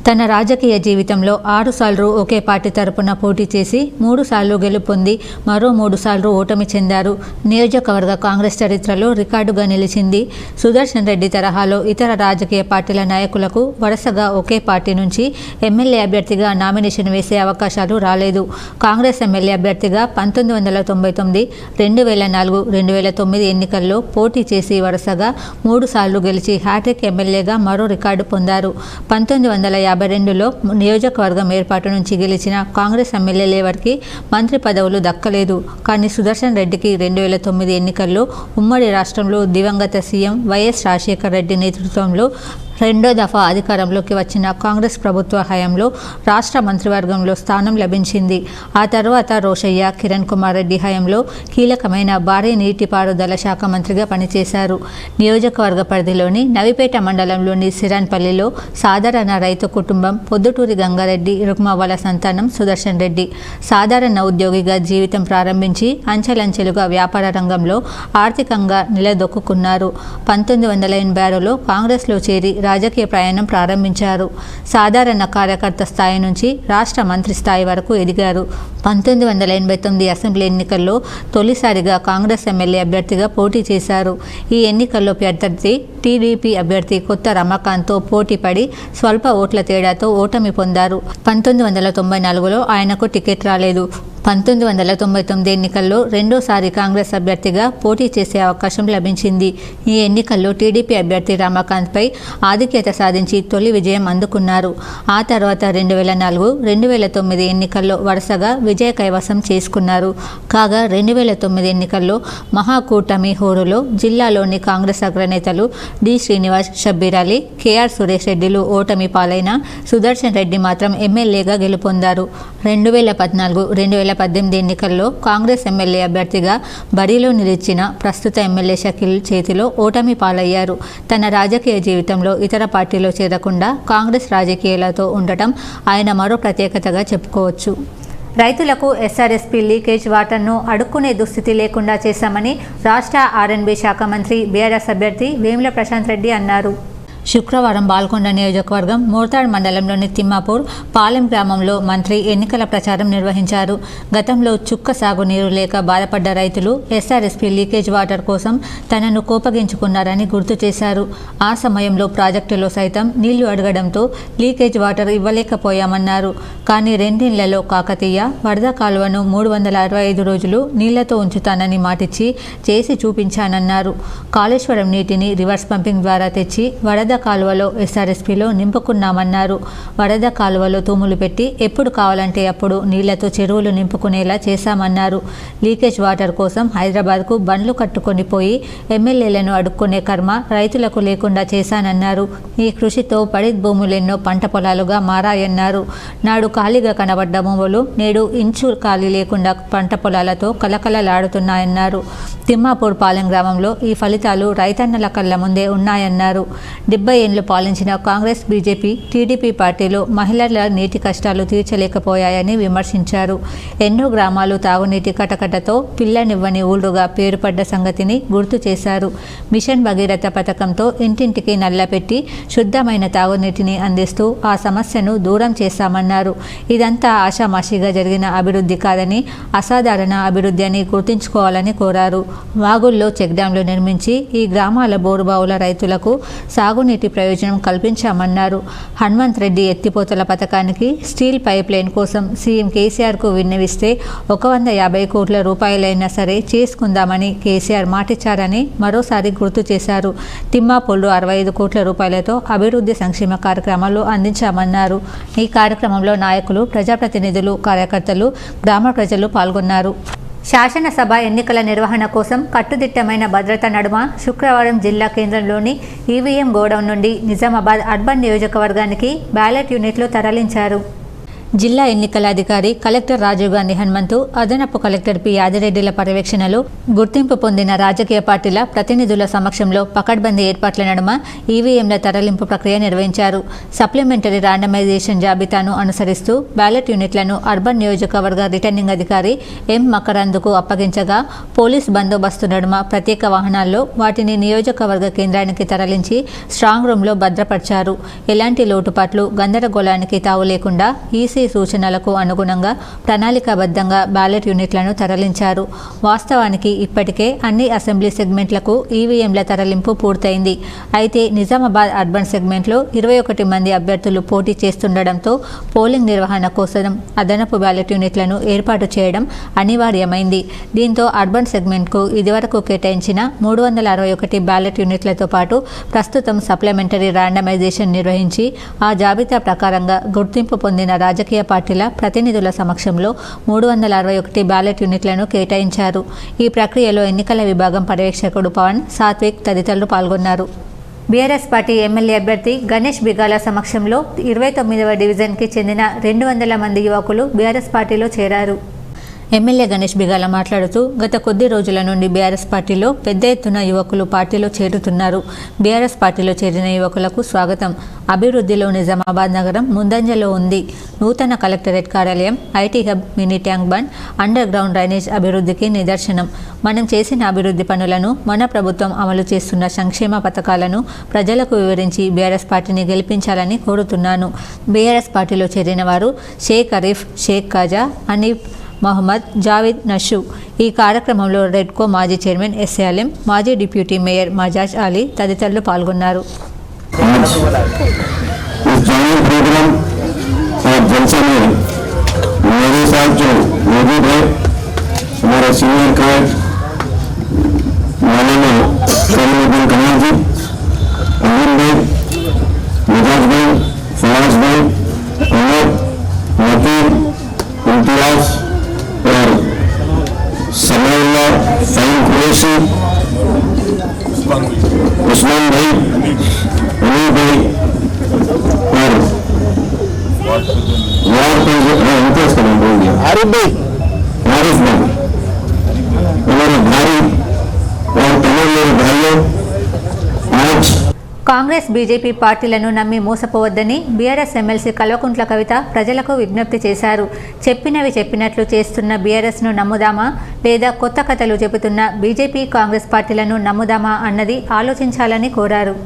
తన రాజకీయ జీవితంలో 6 సార్లు ఒకే పార్టీ తరపున పోటీ చేసి 3 సార్లు గెలుపొంది మరో 3 సార్లు ఓటమి చెందారు. నియోజకవర్గ కాంగ్రెస్ చరిత్రలో రికార్డుగా నిలిచింది. సుదర్శన్ రెడ్డి తరహాలో ఇతర రాజకీయ పార్టీల నాయకులకు వరుసగా ఒకే పార్టీ నుంచి ఎమ్మెల్యే అభ్యర్థిగా నామినేషన్ వేసే అవకాశాలు రాలేదు. కాంగ్రెస్ ఎమ్మెల్యే అభ్యర్థిగా 1999, 2004, 2009 ఎన్నికల్లో పోటీ చేసి వరుసగా 3 సార్లు గెలిచి హ్యాట్రిక్ ఎమ్మెల్యేగా మరో రికార్డు పొందారు. 1952లో నియోజకవర్గం ఏర్పాటు నుంచి గెలిచిన కాంగ్రెస్ ఎమ్మెల్యేలు ఎవరికి మంత్రి పదవులు దక్కలేదు. కానీ సుదర్శన్ రెడ్డికి 2009 ఎన్నికల్లో ఉమ్మడి రాష్ట్రంలో దివంగత సీఎం వైఎస్ రాజశేఖర రెడ్డి నేతృత్వంలో 2వ దఫా అధికారంలోకి వచ్చిన కాంగ్రెస్ ప్రభుత్వ హయాంలో రాష్ట్ర మంత్రివర్గంలో స్థానం లభించింది. ఆ తర్వాత రోషయ్య, కిరణ్ కుమార్ రెడ్డి హయాంలో కీలకమైన భారీ నీటిపారుదల శాఖ మంత్రిగా పనిచేశారు. నియోజకవర్గ పరిధిలోని నవిపేట మండలంలోని సిరాన్పల్లిలో సాధారణ రైతు కుటుంబం పొద్దుటూరి గంగారెడ్డి, రుక్మావాల సంతానం సుదర్శన్ రెడ్డి. సాధారణ ఉద్యోగిగా జీవితం ప్రారంభించి అంచెలంచెలుగా వ్యాపార రంగంలో ఆర్థికంగా నిలదొక్కున్నారు. 1986లో కాంగ్రెస్లో చేరి రాజకీయ ప్రయాణం ప్రారంభించారు. సాధారణ కార్యకర్త స్థాయి నుంచి రాష్ట్ర మంత్రి స్థాయి వరకు ఎదిగారు. 1989 అసెంబ్లీ ఎన్నికల్లో తొలిసారిగా కాంగ్రెస్ ఎమ్మెల్యే అభ్యర్థిగా పోటీ చేశారు. ఈ ఎన్నికల్లో ప్రత్యర్థి టీడీపీ అభ్యర్థి కొత్త రమాకాంత్తో పోటీపడి స్వల్ప ఓట్ల తేడాతో ఓటమి పొందారు. 1994లో ఆయనకు టికెట్ రాలేదు. 1999 ఎన్నికల్లో రెండోసారి కాంగ్రెస్ అభ్యర్థిగా పోటీ చేసే అవకాశం లభించింది. ఈ ఎన్నికల్లో టీడీపీ అభ్యర్థి రమాకాంత్పై ఆధిక్యత సాధించి తొలి విజయం అందుకున్నారు. ఆ తర్వాత 2004, 2009 ఎన్నికల్లో వరుసగా విజయ కైవసం చేసుకున్నారు. కాగా 2009 ఎన్నికల్లో మహాకూటమి హోరులో జిల్లాలోని కాంగ్రెస్ అగ్రనేతలు డి. శ్రీనివాస్, షబ్బీర్ అలీ, కేఆర్ సురేష్ రెడ్డిలు ఓటమి పాలైన సుదర్శన్ రెడ్డి మాత్రం ఎమ్మెల్యేగా గెలుపొందారు. 2014, 2018 ఎన్నికల్లో కాంగ్రెస్ ఎమ్మెల్యే అభ్యర్థిగా బరిలో నిలిచిన ప్రస్తుత ఎమ్మెల్యే షకీల్ చేతిలో ఓటమి పాలయ్యారు. తన రాజకీయ జీవితంలో ఇతర పార్టీలో చేరకుండా కాంగ్రెస్ రాజకీయాలతో ఉండటం ఆయన మరో ప్రత్యేకతగా చెప్పుకోవచ్చు. రైతులకు ఎస్ఆర్ఎస్పీ లీకేజ్ వాటర్ను అడుక్కునే దుస్థితి లేకుండా చేశామని రాష్ట్ర ఆర్ఎండ్బీ శాఖ మంత్రి బీఆర్ఎస్ అభ్యర్థి వేముల ప్రశాంత్ రెడ్డి అన్నారు. శుక్రవారం బాల్కొండ నియోజకవర్గం మోర్తాడ్ మండలంలోని తిమ్మాపూర్ పాలెం గ్రామంలో మంత్రి ఎన్నికల ప్రచారం నిర్వహించారు. గతంలో చుక్క సాగునీరు లేక బాధపడ్డ రైతులు ఎస్ఆర్ఎస్పీ లీకేజ్ వాటర్ కోసం తనను కోపగించుకున్నారని గుర్తు చేశారు. ఆ సమయంలో ప్రాజెక్టులో సైతం నీళ్లు అడగడంతో లీకేజ్ వాటర్ ఇవ్వలేకపోయామన్నారు. కానీ 2 నెలల్లో కాకతీయ వరద కాలువను 365 రోజులు నీళ్లతో ఉంచుతానని మాటిచ్చి చేసి చూపించానన్నారు. కాళేశ్వరం నీటిని రివర్స్ పంపింగ్ ద్వారా తెచ్చి వరద కాలువలో ఎస్ఆర్ఎస్పీలో నింపుకున్నామన్నారు. వరద కాలువలో తూములు పెట్టి ఎప్పుడు కావాలంటే అప్పుడు నీళ్లతో చెరువులు నింపుకునేలా చేశామన్నారు. లీకేజ్ వాటర్ కోసం హైదరాబాద్కు బండ్లు కట్టుకొని పోయి ఎమ్మెల్యేలను అడుక్కునే కర్మ రైతులకు లేకుండా చేశానన్నారు. ఈ కృషితో పడిత్ భూములెన్నో పంట పొలాలుగా మారాయన్నారు. నాడు ఖాళీగా కనబడ్డ భూములు నేడు ఇంచు ఖాళీ లేకుండా పంట పొలాలతో కలకలలాడుతున్నాయన్నారు. తిమ్మాపూర్ పాలెం గ్రామంలో ఈ ఫలితాలు రైతన్నల కళ్ళ ముందే ఉన్నాయన్నారు. 70 ఏళ్లు పాలించిన కాంగ్రెస్, బీజేపీ, టీడీపీ పార్టీలు మహిళల నీటి కష్టాలు తీర్చలేకపోయాయని విమర్శించారు. ఎన్నో గ్రామాలు తాగునీటి కటకటతో పిల్లనివ్వని ఊళ్ళుగా పేరుపడ్డ సంగతిని గుర్తు చేశారు. మిషన్ భగీరథ పథకంతో ఇంటింటికి నల్లపెట్టి శుద్ధమైన తాగునీటిని అందిస్తూ ఆ సమస్యను దూరం చేశామన్నారు. ఇదంతా ఆషామాషిగా జరిగిన అభివృద్ధి కాదని, అసాధారణ అభివృద్ధి అని గుర్తుంచుకోవాలని కోరారు. వాగుల్లో చెక్డ్యాంలు నిర్మించి ఈ గ్రామాల బోరుబావుల రైతులకు సాగునీటి ప్రయోజనం కల్పించామన్నారు. హనుమంత్ రెడ్డి ఎత్తిపోతల పథకానికి స్టీల్ పైప్ లైన్ కోసం సీఎం కేసీఆర్కు విన్నవిస్తే 150 కోట్ల రూపాయలైనా సరే చేసుకుందామని కేసీఆర్ మాటిచ్చారని మరోసారి గుర్తు చేశారు. తిమ్మాపూర్లో 65 కోట్ల రూపాయలతో అభివృద్ధి సంక్షేమ కార్యక్రమాలు అందించామన్నారు. ఈ కార్యక్రమంలో నాయకులు, ప్రజాప్రతినిధులు, కార్యకర్తలు, గ్రామ ప్రజలు పాల్గొన్నారు. శాసనసభ ఎన్నికల నిర్వహణ కోసం కట్టుదిట్టమైన భద్రత నడుమ శుక్రవారం జిల్లా కేంద్రంలోని ఈవీఎం గోడౌన్ నుండి నిజామాబాద్ అర్బన్ నియోజకవర్గానికి బ్యాలెట్ యూనిట్లు తరలించారు. జిల్లా ఎన్నికల అధికారి కలెక్టర్ రాజీవ్ గాంధీ హనుమంతు, అదనపు కలెక్టర్ పి. యాదిరెడ్డిల పర్యవేక్షణలో గుర్తింపు పొందిన రాజకీయ పార్టీల ప్రతినిధుల సమక్షంలో పకడ్బందీ ఏర్పాట్ల నడుమ ఈవీఎంల తరలింపు ప్రక్రియ నిర్వహించారు. సప్లిమెంటరీ ర్యాండమైజేషన్ జాబితాను అనుసరిస్తూ బ్యాలెట్ యూనిట్లను అర్బన్ నియోజకవర్గ రిటర్నింగ్ అధికారి ఎం. మకరంద్కు అప్పగించగా పోలీస్ బందోబస్తు నడుమ ప్రత్యేక వాహనాల్లో వాటిని నియోజకవర్గ కేంద్రానికి తరలించి స్ట్రాంగ్ రూమ్లో భద్రపరిచారు. ఎలాంటి లోటుపాట్లు, గందరగోళానికి తావు లేకుండా ఈసీ సూచనలకు అనుగుణంగా ప్రణాళికాబద్ధంగా బ్యాలెట్ యూనిట్లను తరలించారు. వాస్తవానికి ఇప్పటికే అన్ని అసెంబ్లీ సెగ్మెంట్లకు ఈవీఎంల తరలింపు పూర్తయింది. అయితే నిజామాబాద్ అర్బన్ సెగ్మెంట్లో 21 మంది అభ్యర్థులు పోటీ చేస్తుండటంతో పోలింగ్ నిర్వహణ కోసం అదనపు బ్యాలెట్ యూనిట్లను ఏర్పాటు చేయడం అనివార్యమైంది. దీంతో అర్బన్ సెగ్మెంట్కు ఇదివరకు కేటాయించిన 361 బ్యాలెట్ యూనిట్లతో పాటు ప్రస్తుతం సప్లిమెంటరీ ర్యాండమైజేషన్ నిర్వహించి ఆ జాబితా ప్రకారంగా గుర్తింపు పొందిన రాజకీయ పార్టీల ప్రతినిధుల సమక్షంలో 361 బ్యాలెట్ యూనిట్లను కేటాయించారు. ఈ ప్రక్రియలో ఎన్నికల విభాగం పర్యవేక్షకుడు పవన్, సాత్విక్ తదితరులు పాల్గొన్నారు. బీఆర్ఎస్ పార్టీ ఎమ్మెల్యే అభ్యర్థి గణేష్ బిగాల సమక్షంలో 29వ డివిజన్కి చెందిన 200 మంది యువకులు బీఆర్ఎస్ పార్టీలో చేరారు. ఎమ్మెల్యే గణేష్ బిగాల మాట్లాడుతూ గత కొద్ది రోజుల నుండి బీఆర్ఎస్ పార్టీలో పెద్ద ఎత్తున యువకులు పార్టీలో చేరుతున్నారు. బీఆర్ఎస్ పార్టీలో చేరిన యువకులకు స్వాగతం. అభివృద్ధిలో నిజామాబాద్ నగరం ముందంజలో ఉంది. నూతన కలెక్టరేట్ కార్యాలయం, IT hub, mini tank bund, under ground drainage అభివృద్ధికి నిదర్శనం. మనం చేసిన అభివృద్ధి పనులను, మన ప్రభుత్వం అమలు చేస్తున్న సంక్షేమ పథకాలను ప్రజలకు వివరించి బీఆర్ఎస్ పార్టీని గెలిపించాలని కోరుతున్నాను. బీఆర్ఎస్ పార్టీలో చేరిన వారు షేక్ అరీఫ్, షేక్ కాజా, అనీఫ్, మొహమ్మద్, జావేద్, నషు. ఈ కార్యక్రమంలో రెడ్కో మాజీ చైర్మన్ ఎస్. అలీం, మాజీ డిప్యూటీ మేయర్ మజాజ్ అలీ తదితరులు పాల్గొన్నారు. प्रोग्राम और जलसे में मेरे साथ जो मौजूद है, हमारे सीनियर कायद मौलाना सलीमुद्दीन कमाल जी, अमीन भाई, मिजाज भाई, फवाज भाई, अहमद, मतीन, इम्तियाज और समीउल्लाह, फ़हीम कुरैशी, उस्मान भाई, अमीर भाई और आरिफ भाई, हमारे भाई और तमाम मेरे भाइयों, आज కాంగ్రెస్ బీజేపీ పార్టీలను నమ్మి మోసపోవద్దని బీఆర్ఎస్ ఎమ్మెల్సీ కల్వకుంట్ల కవిత ప్రజలకు విజ్ఞప్తి చేశారు. చెప్పినవి చెప్పినట్లు చేస్తున్న బీఆర్ఎస్ను నమ్ముదామా లేదా కొత్త కథలు చెబుతున్న బీజేపీ కాంగ్రెస్ పార్టీలను నమ్ముదామా అన్నది ఆలోచించాలని కోరారు.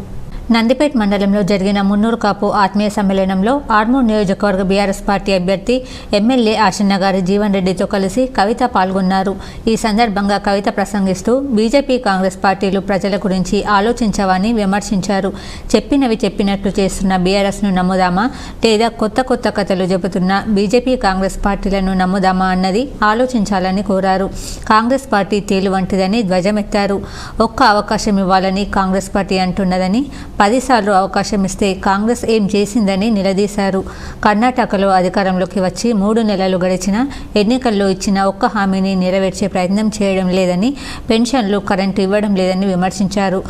నందిపేట్ మండలంలో జరిగిన మున్నూరు కాపు ఆత్మీయ సమ్మేళనంలో ఆర్మూర్ నియోజకవర్గ బీఆర్ఎస్ పార్టీ అభ్యర్థి ఎమ్మెల్యే ఆశన్న గారి జీవన్ రెడ్డితో కలిసి కవిత పాల్గొన్నారు. ఈ సందర్భంగా కవిత ప్రసంగిస్తూ బీజేపీ కాంగ్రెస్ పార్టీలు ప్రజల గురించి ఆలోచించవని విమర్శించారు. చెప్పినవి చెప్పినట్లు చేస్తున్న బీఆర్ఎస్ను నమ్ముదామా లేదా కొత్త కొత్త కథలు చెబుతున్న బీజేపీ కాంగ్రెస్ పార్టీలను నమ్ముదామా అన్నది ఆలోచించాలని కోరారు. కాంగ్రెస్ పార్టీ తేలు వంటిదని ధ్వజమెత్తారు. ఒక్క అవకాశం ఇవ్వాలని కాంగ్రెస్ పార్టీ అంటున్నదని, 10 సార్లు అవకాశం ఇస్తే కాంగ్రెస్ ఏం చేసిందని నిలదీశారు. కర్ణాటకలో అధికారంలోకి వచ్చి 3 నెలలు గడిచినా ఎన్నికల్లో ఇచ్చిన ఒక్క హామీని నెరవేర్చే ప్రయత్నం చేయడం లేదని, పెన్షన్లు, కరెంటు ఇవ్వడం లేదని విమర్శించారు.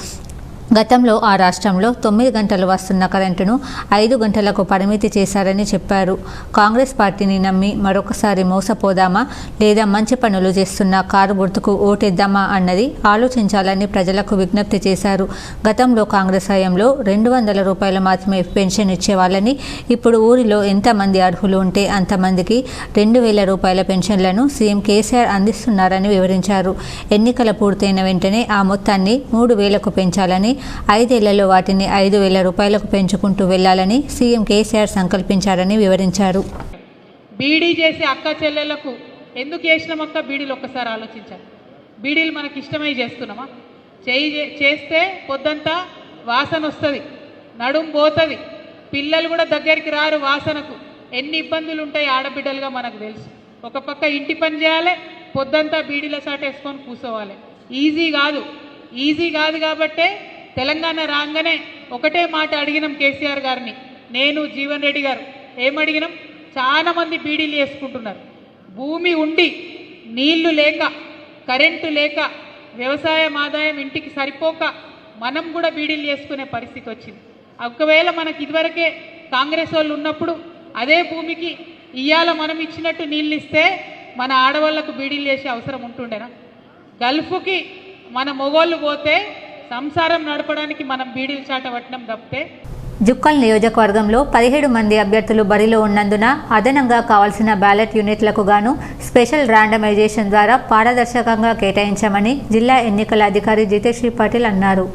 గతంలో ఆ రాష్ట్రంలో 9 గంటలు వస్తున్న కరెంటును 5 గంటలకు పరిమితి చేశారని చెప్పారు. కాంగ్రెస్ పార్టీని నమ్మి మరొకసారి మోసపోదామా లేదా మంచి పనులు చేస్తున్న కారు గుర్తుకు ఓటేద్దామా అన్నది ఆలోచించాలని ప్రజలకు విజ్ఞప్తి చేశారు. గతంలో కాంగ్రెస్ హయాంలో 200 రూపాయలు మాత్రమే పెన్షన్ ఇచ్చేవాళ్ళని, ఇప్పుడు ఊరిలో ఎంతమంది అర్హులు ఉంటే అంతమందికి 2000 రూపాయల పెన్షన్లను సీఎం కేసీఆర్ అందిస్తున్నారని వివరించారు. ఎన్నికల పూర్తయిన వెంటనే ఆ మొత్తాన్ని 3000కు పెంచాలని, 5 ఏళ్లలో వాటిని 5000 రూపాయలకు పెంచుకుంటూ వెళ్లాలని సీఎం కేసీఆర్ సంకల్పించారని వివరించారు. బీడీ చేసే అక్క చెల్లెళ్లకు ఎందుకు చేసినాం అక్క బీడీలు ఒక్కసారి ఆలోచించాలి. బీడీలు మనకి ఇష్టమై చేస్తున్నామా? చేస్తే పొద్దంతా వాసన వస్తుంది, నడుం పోతుంది, పిల్లలు కూడా దగ్గరికి రారు వాసనకు. ఎన్ని ఇబ్బందులు ఉంటాయి ఆడబిడ్డలుగా మనకు తెలుసు. ఒక పక్క ఇంటి పని చేయాలి, పొద్దంతా బీడీల సాట వేసుకొని కూర్చోవాలి. ఈజీ కాదు కాబట్టే తెలంగాణ రాగానే ఒకటే మాట అడిగినాం కేసీఆర్ గారిని, నేను జీవన్ రెడ్డి గారు ఏమడిగినాం? చాలా మంది బీడీలు వేసుకుంటున్నారు. భూమి ఉండి నీళ్లు లేక, కరెంటు లేక, వ్యవసాయం ఆదాయం ఇంటికి సరిపోక మనం కూడా బీడీలు చేసుకునే పరిస్థితి వచ్చింది. ఒకవేళ మనకి ఇదివరకే కాంగ్రెస్ వాళ్ళు ఉన్నప్పుడు అదే భూమికి ఇయ్యాల మనం ఇచ్చినట్టు నీళ్ళు ఇస్తే మన ఆడవాళ్లకు బీడీలు చేసే అవసరం ఉంటుండేనా? గల్ఫ్కి మన మొగోళ్ళు పోతే సంసారం నడపడానికి మనం బీడీలు చాట పట్టడం తప్పితే. జుక్కల్ నియోజకవర్గంలో 17 మంది అభ్యర్థులు బరిలో ఉన్నందున అదనంగా కావాల్సిన బ్యాలెట్ యూనిట్లకు గాను స్పెషల్ ర్యాండమైజేషన్ ద్వారా పారదర్శకంగా కేటాయించామని జిల్లా ఎన్నికల అధికారి జితేశ్రీ పాటిల్ అన్నారు.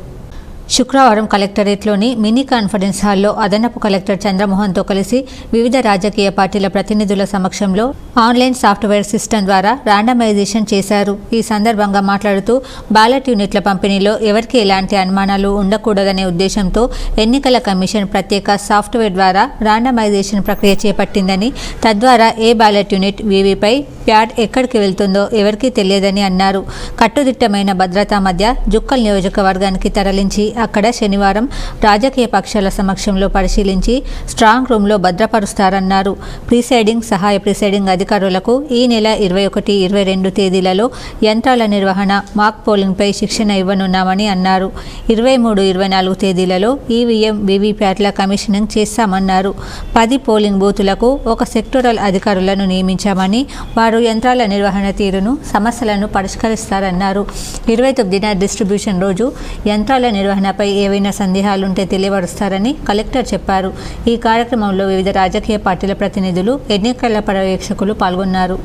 శుక్రవారం కలెక్టరేట్లోని మినీ కాన్ఫరెన్స్ హాల్లో అదనపు కలెక్టర్ చంద్రమోహన్తో కలిసి వివిధ రాజకీయ పార్టీల ప్రతినిధుల సమక్షంలో ఆన్లైన్ సాఫ్ట్వేర్ సిస్టమ్ ద్వారా ర్యాండమైజేషన్ చేశారు. ఈ సందర్భంగా మాట్లాడుతూ బ్యాలెట్ యూనిట్ల పంపిణీలో ఎవరికి ఎలాంటి అనుమానాలు ఉండకూడదనే ఉద్దేశంతో ఎన్నికల కమిషన్ ప్రత్యేక సాఫ్ట్వేర్ ద్వారా ర్యాండమైజేషన్ ప్రక్రియ చేపట్టిందని, తద్వారా ఏ బ్యాలెట్ యూనిట్ వీవీపై ప్యాడ్ ఎక్కడికి వెళ్తుందో ఎవరికీ తెలియదని అన్నారు. కట్టుదిట్టమైన భద్రతా మధ్య జుక్కల్ నియోజకవర్గానికి తరలించి అక్కడ శనివారం రాజకీయ పక్షాల సమక్షంలో పరిశీలించి స్ట్రాంగ్ రూమ్లో భద్రపరుస్తారన్నారు. ప్రిసైడింగ్, సహాయ ప్రిసైడింగ్ అధికారులకు ఈ నెల 21, 22 తేదీలలో యంత్రాల నిర్వహణ, మాక్ పోలింగ్పై శిక్షణ ఇవ్వనున్నామని అన్నారు. 23, 24 తేదీలలో ఈవీఎం, వీవీప్యాట్ల కమిషనింగ్ చేస్తామన్నారు. 10 పోలింగ్ బూతులకు ఒక సెక్టోరల్ అధికారులను నియమించామని, వారు యంత్రాల నిర్వహణ తీరును, సమస్యలను పరిష్కరిస్తారన్నారు. 29న డిస్ట్రిబ్యూషన్ రోజు యంత్రాల నిర్వహణపై ఏవైనా సందేహాలుంటే తెలియపరుస్తారని కలెక్టర్ చెప్పారు. ఈ కార్యక్రమంలో వివిధ రాజకీయ పార్టీల ప్రతినిధులు, ఎన్నికల పర్యవేక్షకులు పాల్గొన్నారు.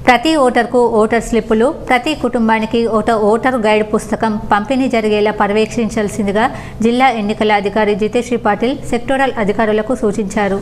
ప్రతి ఓటర్కు ఓటర్ స్లిప్పులు, ప్రతి కుటుంబానికి ఓటర్ గైడ్ పుస్తకం పంపిణీ జరిగేలా పర్యవేక్షించాల్సిందిగా జిల్లా ఎన్నికల అధికారి జితేశ్రీ పాటిల్ సెక్టోరల్ అధికారులకు సూచించారు.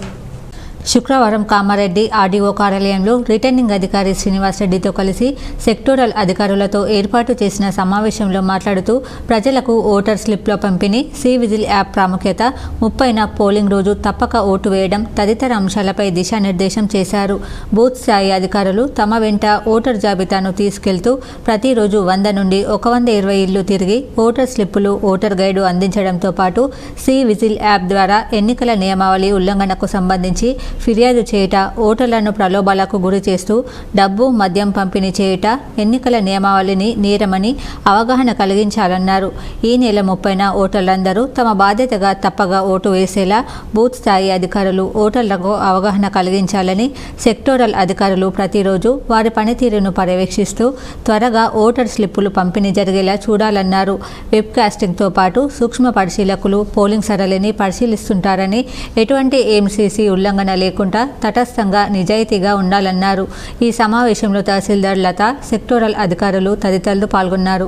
శుక్రవారం కామారెడ్డి ఆర్డీఓ కార్యాలయంలో రిటర్నింగ్ అధికారి శ్రీనివాస్ రెడ్డితో కలిసి సెక్టోరల్ అధికారులతో ఏర్పాటు చేసిన సమావేశంలో మాట్లాడుతూ ప్రజలకు ఓటర్ స్లిప్ల పంపిణీ, సి విజిల్ యాప్ ప్రాముఖ్యత, 30న పోలింగ్ రోజు తప్పక ఓటు వేయడం తదితర అంశాలపై దిశానిర్దేశం చేశారు. బూత్ స్థాయి అధికారులు తమ వెంట ఓటర్ జాబితాను తీసుకెళ్తూ ప్రతిరోజు 100 నుండి 120 ఇళ్లు తిరిగి ఓటర్ స్లిప్పులు, ఓటర్ గైడు అందించడంతో పాటు సి విజిల్ యాప్ ద్వారా ఎన్నికల నియమావళి ఉల్లంఘనకు సంబంధించి ఫిర్యాదు చేయుట, ఓటర్లను ప్రలోభాలకు గురి చేస్తూ డబ్బు, మద్యం పంపిణీ చేయుట ఎన్నికల నియమావళిని నేరమని అవగాహన కలిగించాలన్నారు. ఈ నెల 30న ఓటర్లందరూ తమ బాధ్యతగా తప్పగా ఓటు వేసేలా బూత్ స్థాయి అధికారులు ఓటర్లకు అవగాహన కలిగించాలని, సెక్టోరల్ అధికారులు ప్రతిరోజు వారి పనితీరును పర్యవేక్షిస్తూ త్వరగా ఓటర్ స్లిప్పులు పంపిణీ జరిగేలా చూడాలన్నారు. వెబ్ కాస్టింగ్తో పాటు సూక్ష్మ పరిశీలకులు పోలింగ్ సరళిని పరిశీలిస్తుంటారని, ఎటువంటి ఎంసీసీ ఉల్లంఘన లేకుండా తటస్థంగా నిజాయితీగా ఉండాలన్నారు. ఈ సమావేశంలో తహసీల్దార్ లత, సెక్టోరల్ అధికారులు తదితరులు పాల్గొన్నారు.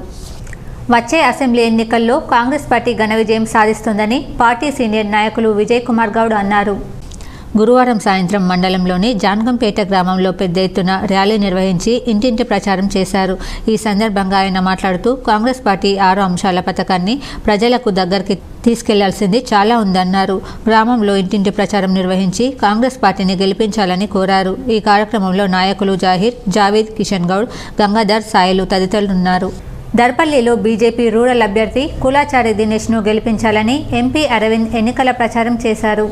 వచ్చే అసెంబ్లీ ఎన్నికల్లో కాంగ్రెస్ పార్టీ ఘన విజయం సాధిస్తుందని పార్టీ సీనియర్ నాయకులు విజయ్ కుమార్ గౌడ్ అన్నారు. గురువారం సాయంత్రం మండలంలోని జాన్గంపేట గ్రామంలో పెద్ద ఎత్తున ర్యాలీ నిర్వహించి ఇంటింటి ప్రచారం చేశారు. ఈ సందర్భంగా ఆయన మాట్లాడుతూ కాంగ్రెస్ పార్టీ 6 అంశాల పథకాన్ని ప్రజలకు దగ్గరికి తీసుకెళ్లాల్సింది చాలా ఉందన్నారు. గ్రామంలో ఇంటింటి ప్రచారం నిర్వహించి కాంగ్రెస్ పార్టీని గెలిపించాలని కోరారు. ఈ కార్యక్రమంలో నాయకులు జాహీర్, జావేద్, కిషన్ గౌడ్, గంగాధర్, సాయిలు తదితరులున్నారు. దర్పల్లిలో బీజేపీ రూరల్ అభ్యర్థి కులాచారి దినేష్ను గెలిపించాలని ఎంపీ అరవింద్ ఎన్నికల ప్రచారం చేశారు.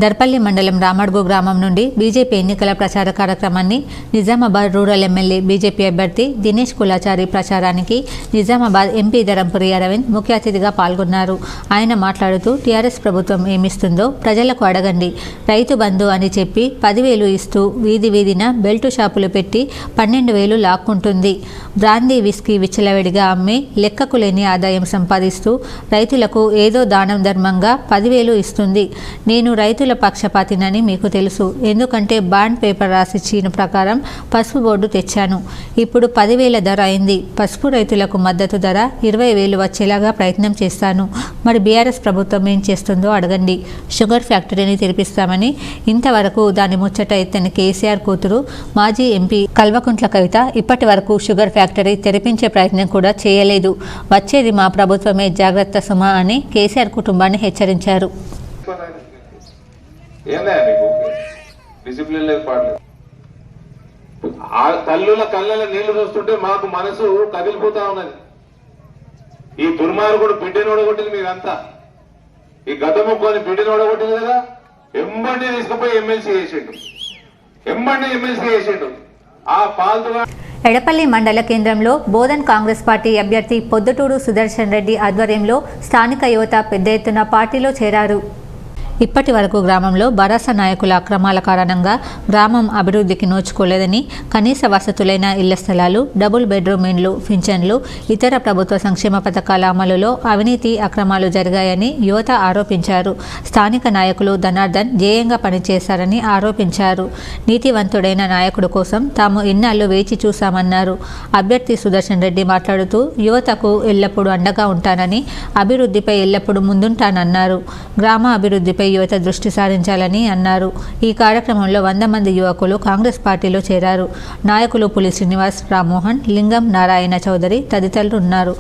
దర్పల్లి మండలం రామడ్గు గ్రామం నుండి బీజేపీ ఎన్నికల ప్రచార కార్యక్రమాన్ని నిజామాబాద్ రూరల్ ఎమ్మెల్యే బీజేపీ అభ్యర్థి దినేష్ కులాచారి ప్రచారానికి నిజామాబాద్ ఎంపీ ధరంపురి అరవింద్ ముఖ్య అతిథిగా పాల్గొన్నారు. ఆయన మాట్లాడుతూ టీఆర్ఎస్ ప్రభుత్వం ఏమిస్తుందో ప్రజలకు అడగండి, రైతు బంధు అని చెప్పి 10,000 ఇస్తూ వీధి వీధిన బెల్టు షాపులు పెట్టి 12,000 లాక్కుంటుంది. బ్రాందీ, విస్కీ విచ్చలవిడిగా అమ్మి లెక్కకు లేని ఆదాయం సంపాదిస్తూ రైతులకు ఏదో దానం ధర్మంగా 10,000 ఇస్తుంది. నేను రైతుల పక్షపాతినని మీకు తెలుసు. ఎందుకంటే బాండ్ పేపర్ రాసిచ్చిన ప్రకారం పసుపు బోర్డు తెచ్చాను. ఇప్పుడు 10,000 ధర అయింది. పసుపు రైతులకు మద్దతు ధర 20,000 వచ్చేలాగా ప్రయత్నం చేస్తాను. మరి బీఆర్ఎస్ ప్రభుత్వం ఏం చేస్తుందో అడగండి. షుగర్ ఫ్యాక్టరీని తెరిపిస్తామని ఇంతవరకు దాని ముచ్చట ఎత్తని కేసీఆర్ కూతురు మాజీ ఎంపీ కల్వకుంట్ల కవిత ఇప్పటి వరకు షుగర్ ఫ్యాక్టరీ తెరిపించే ప్రయత్నం కూడా చేయలేదు. వచ్చేది మా ప్రభుత్వమే, జాగ్రత్త సుమా అని కేసీఆర్ కుటుంబాన్ని హెచ్చరించారు. ఏందా మీకు డిసిప్లిన్ లేదు, పాడలేదు. ఆ తల్లుల కళ్ళలో నీళ్లు చూస్తుంటే మాకు మనసు కదిలిపోతా ఉన్నది. ఈ దుర్మార్గుడు బిడ్డను ఓడగొట్టింది మీరంతా. ఈ గత ముక్కొని బిడ్డను ఓడగొట్టింది కదా, ఎంబడిని తీసుకుపోయి ఎమ్మెల్సీ చేసిండు. ఆ పాల్తుగా ఎడపల్లి మండల కేంద్రంలో బోధన్ కాంగ్రెస్ పార్టీ అభ్యర్థి పొద్దుటూరు సుదర్శన్ రెడ్డి ఆధ్వర్యంలో స్థానిక యువత పెద్ద ఎత్తున పార్టీలో చేరారు. ఇప్పటి వరకు గ్రామంలో భరాసా నాయకుల అక్రమాల కారణంగా గ్రామం అభివృద్ధికి నోచుకోలేదని, కనీస వసతులైన ఇళ్ల స్థలాలు, డబుల్ బెడ్రూమ్ ఇండ్లు, పింఛన్లు, ఇతర ప్రభుత్వ సంక్షేమ పథకాల అమలులో అవినీతి, అక్రమాలు జరిగాయని యువత ఆరోపించారు. స్థానిక నాయకులు ధనార్దన్ జేయంగా పనిచేశారని ఆరోపించారు. నీతివంతుడైన నాయకుడు కోసం తాము ఇన్నాళ్లు వేచి చూశామన్నారు. అభ్యర్థి సుదర్శన్ రెడ్డి మాట్లాడుతూ యువతకు ఎల్లప్పుడూ అండగా ఉంటానని, అభివృద్ధిపై ఎల్లప్పుడూ ముందుంటానన్నారు. గ్రామ అభివృద్ధిపై యువత దృష్టి సారించాలని అన్నారు. ఈ కార్యక్రమంలో 100 మంది యువకులు కాంగ్రెస్ పార్టీలో చేరారు. నాయకులు పులి శ్రీనివాస్, రామ్మోహన్, లింగం, నారాయణ చౌదరి తదితరులు ఉన్నారు.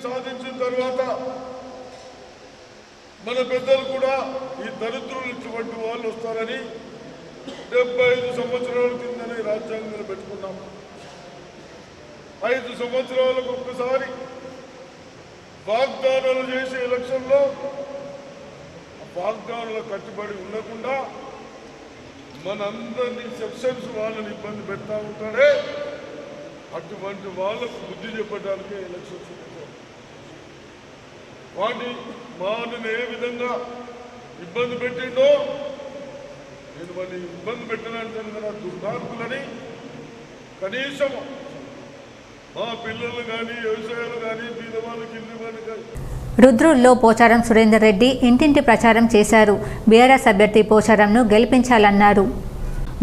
సాధించిన తర్వాత మన పెద్దలు కూడా ఈ దరిద్రులు ఇటువంటి వాళ్ళు వస్తారని 75 సంవత్సరాల కిందనే రాజ్యాంగంలో పెట్టుకున్నాం. 5 సంవత్సరాలకు ఒక్కసారి వాగ్దానాలు చేసే ఎలక్షన్లో వాగ్దానాలు కట్టుబడి ఉండకుండా మనందరినీ సెక్షన్స్ వాళ్ళని ఇబ్బంది పెడతా ఉంటాడే, అటువంటి వాళ్ళకు బుద్ధి చెప్పడానికి ఎలక్షన్స్ వాళ్ళని ఏ విధంగా ఇబ్బంది పెట్టిండో నేను వాళ్ళని ఇబ్బంది పెట్టడానికి కదా దుర్మార్గులని కనీసం మా పిల్లలు కానీ వ్యవసాయాలు కానీ బీదవాళ్ళు కింది వాళ్ళు కానీ. రుద్రూర్లో పోచారం సురేందర్ రెడ్డి ఇంటింటి ప్రచారం చేశారు. బీఆర్ఎస్ అభ్యర్థి పోచారంను గెలిపించాలన్నారు.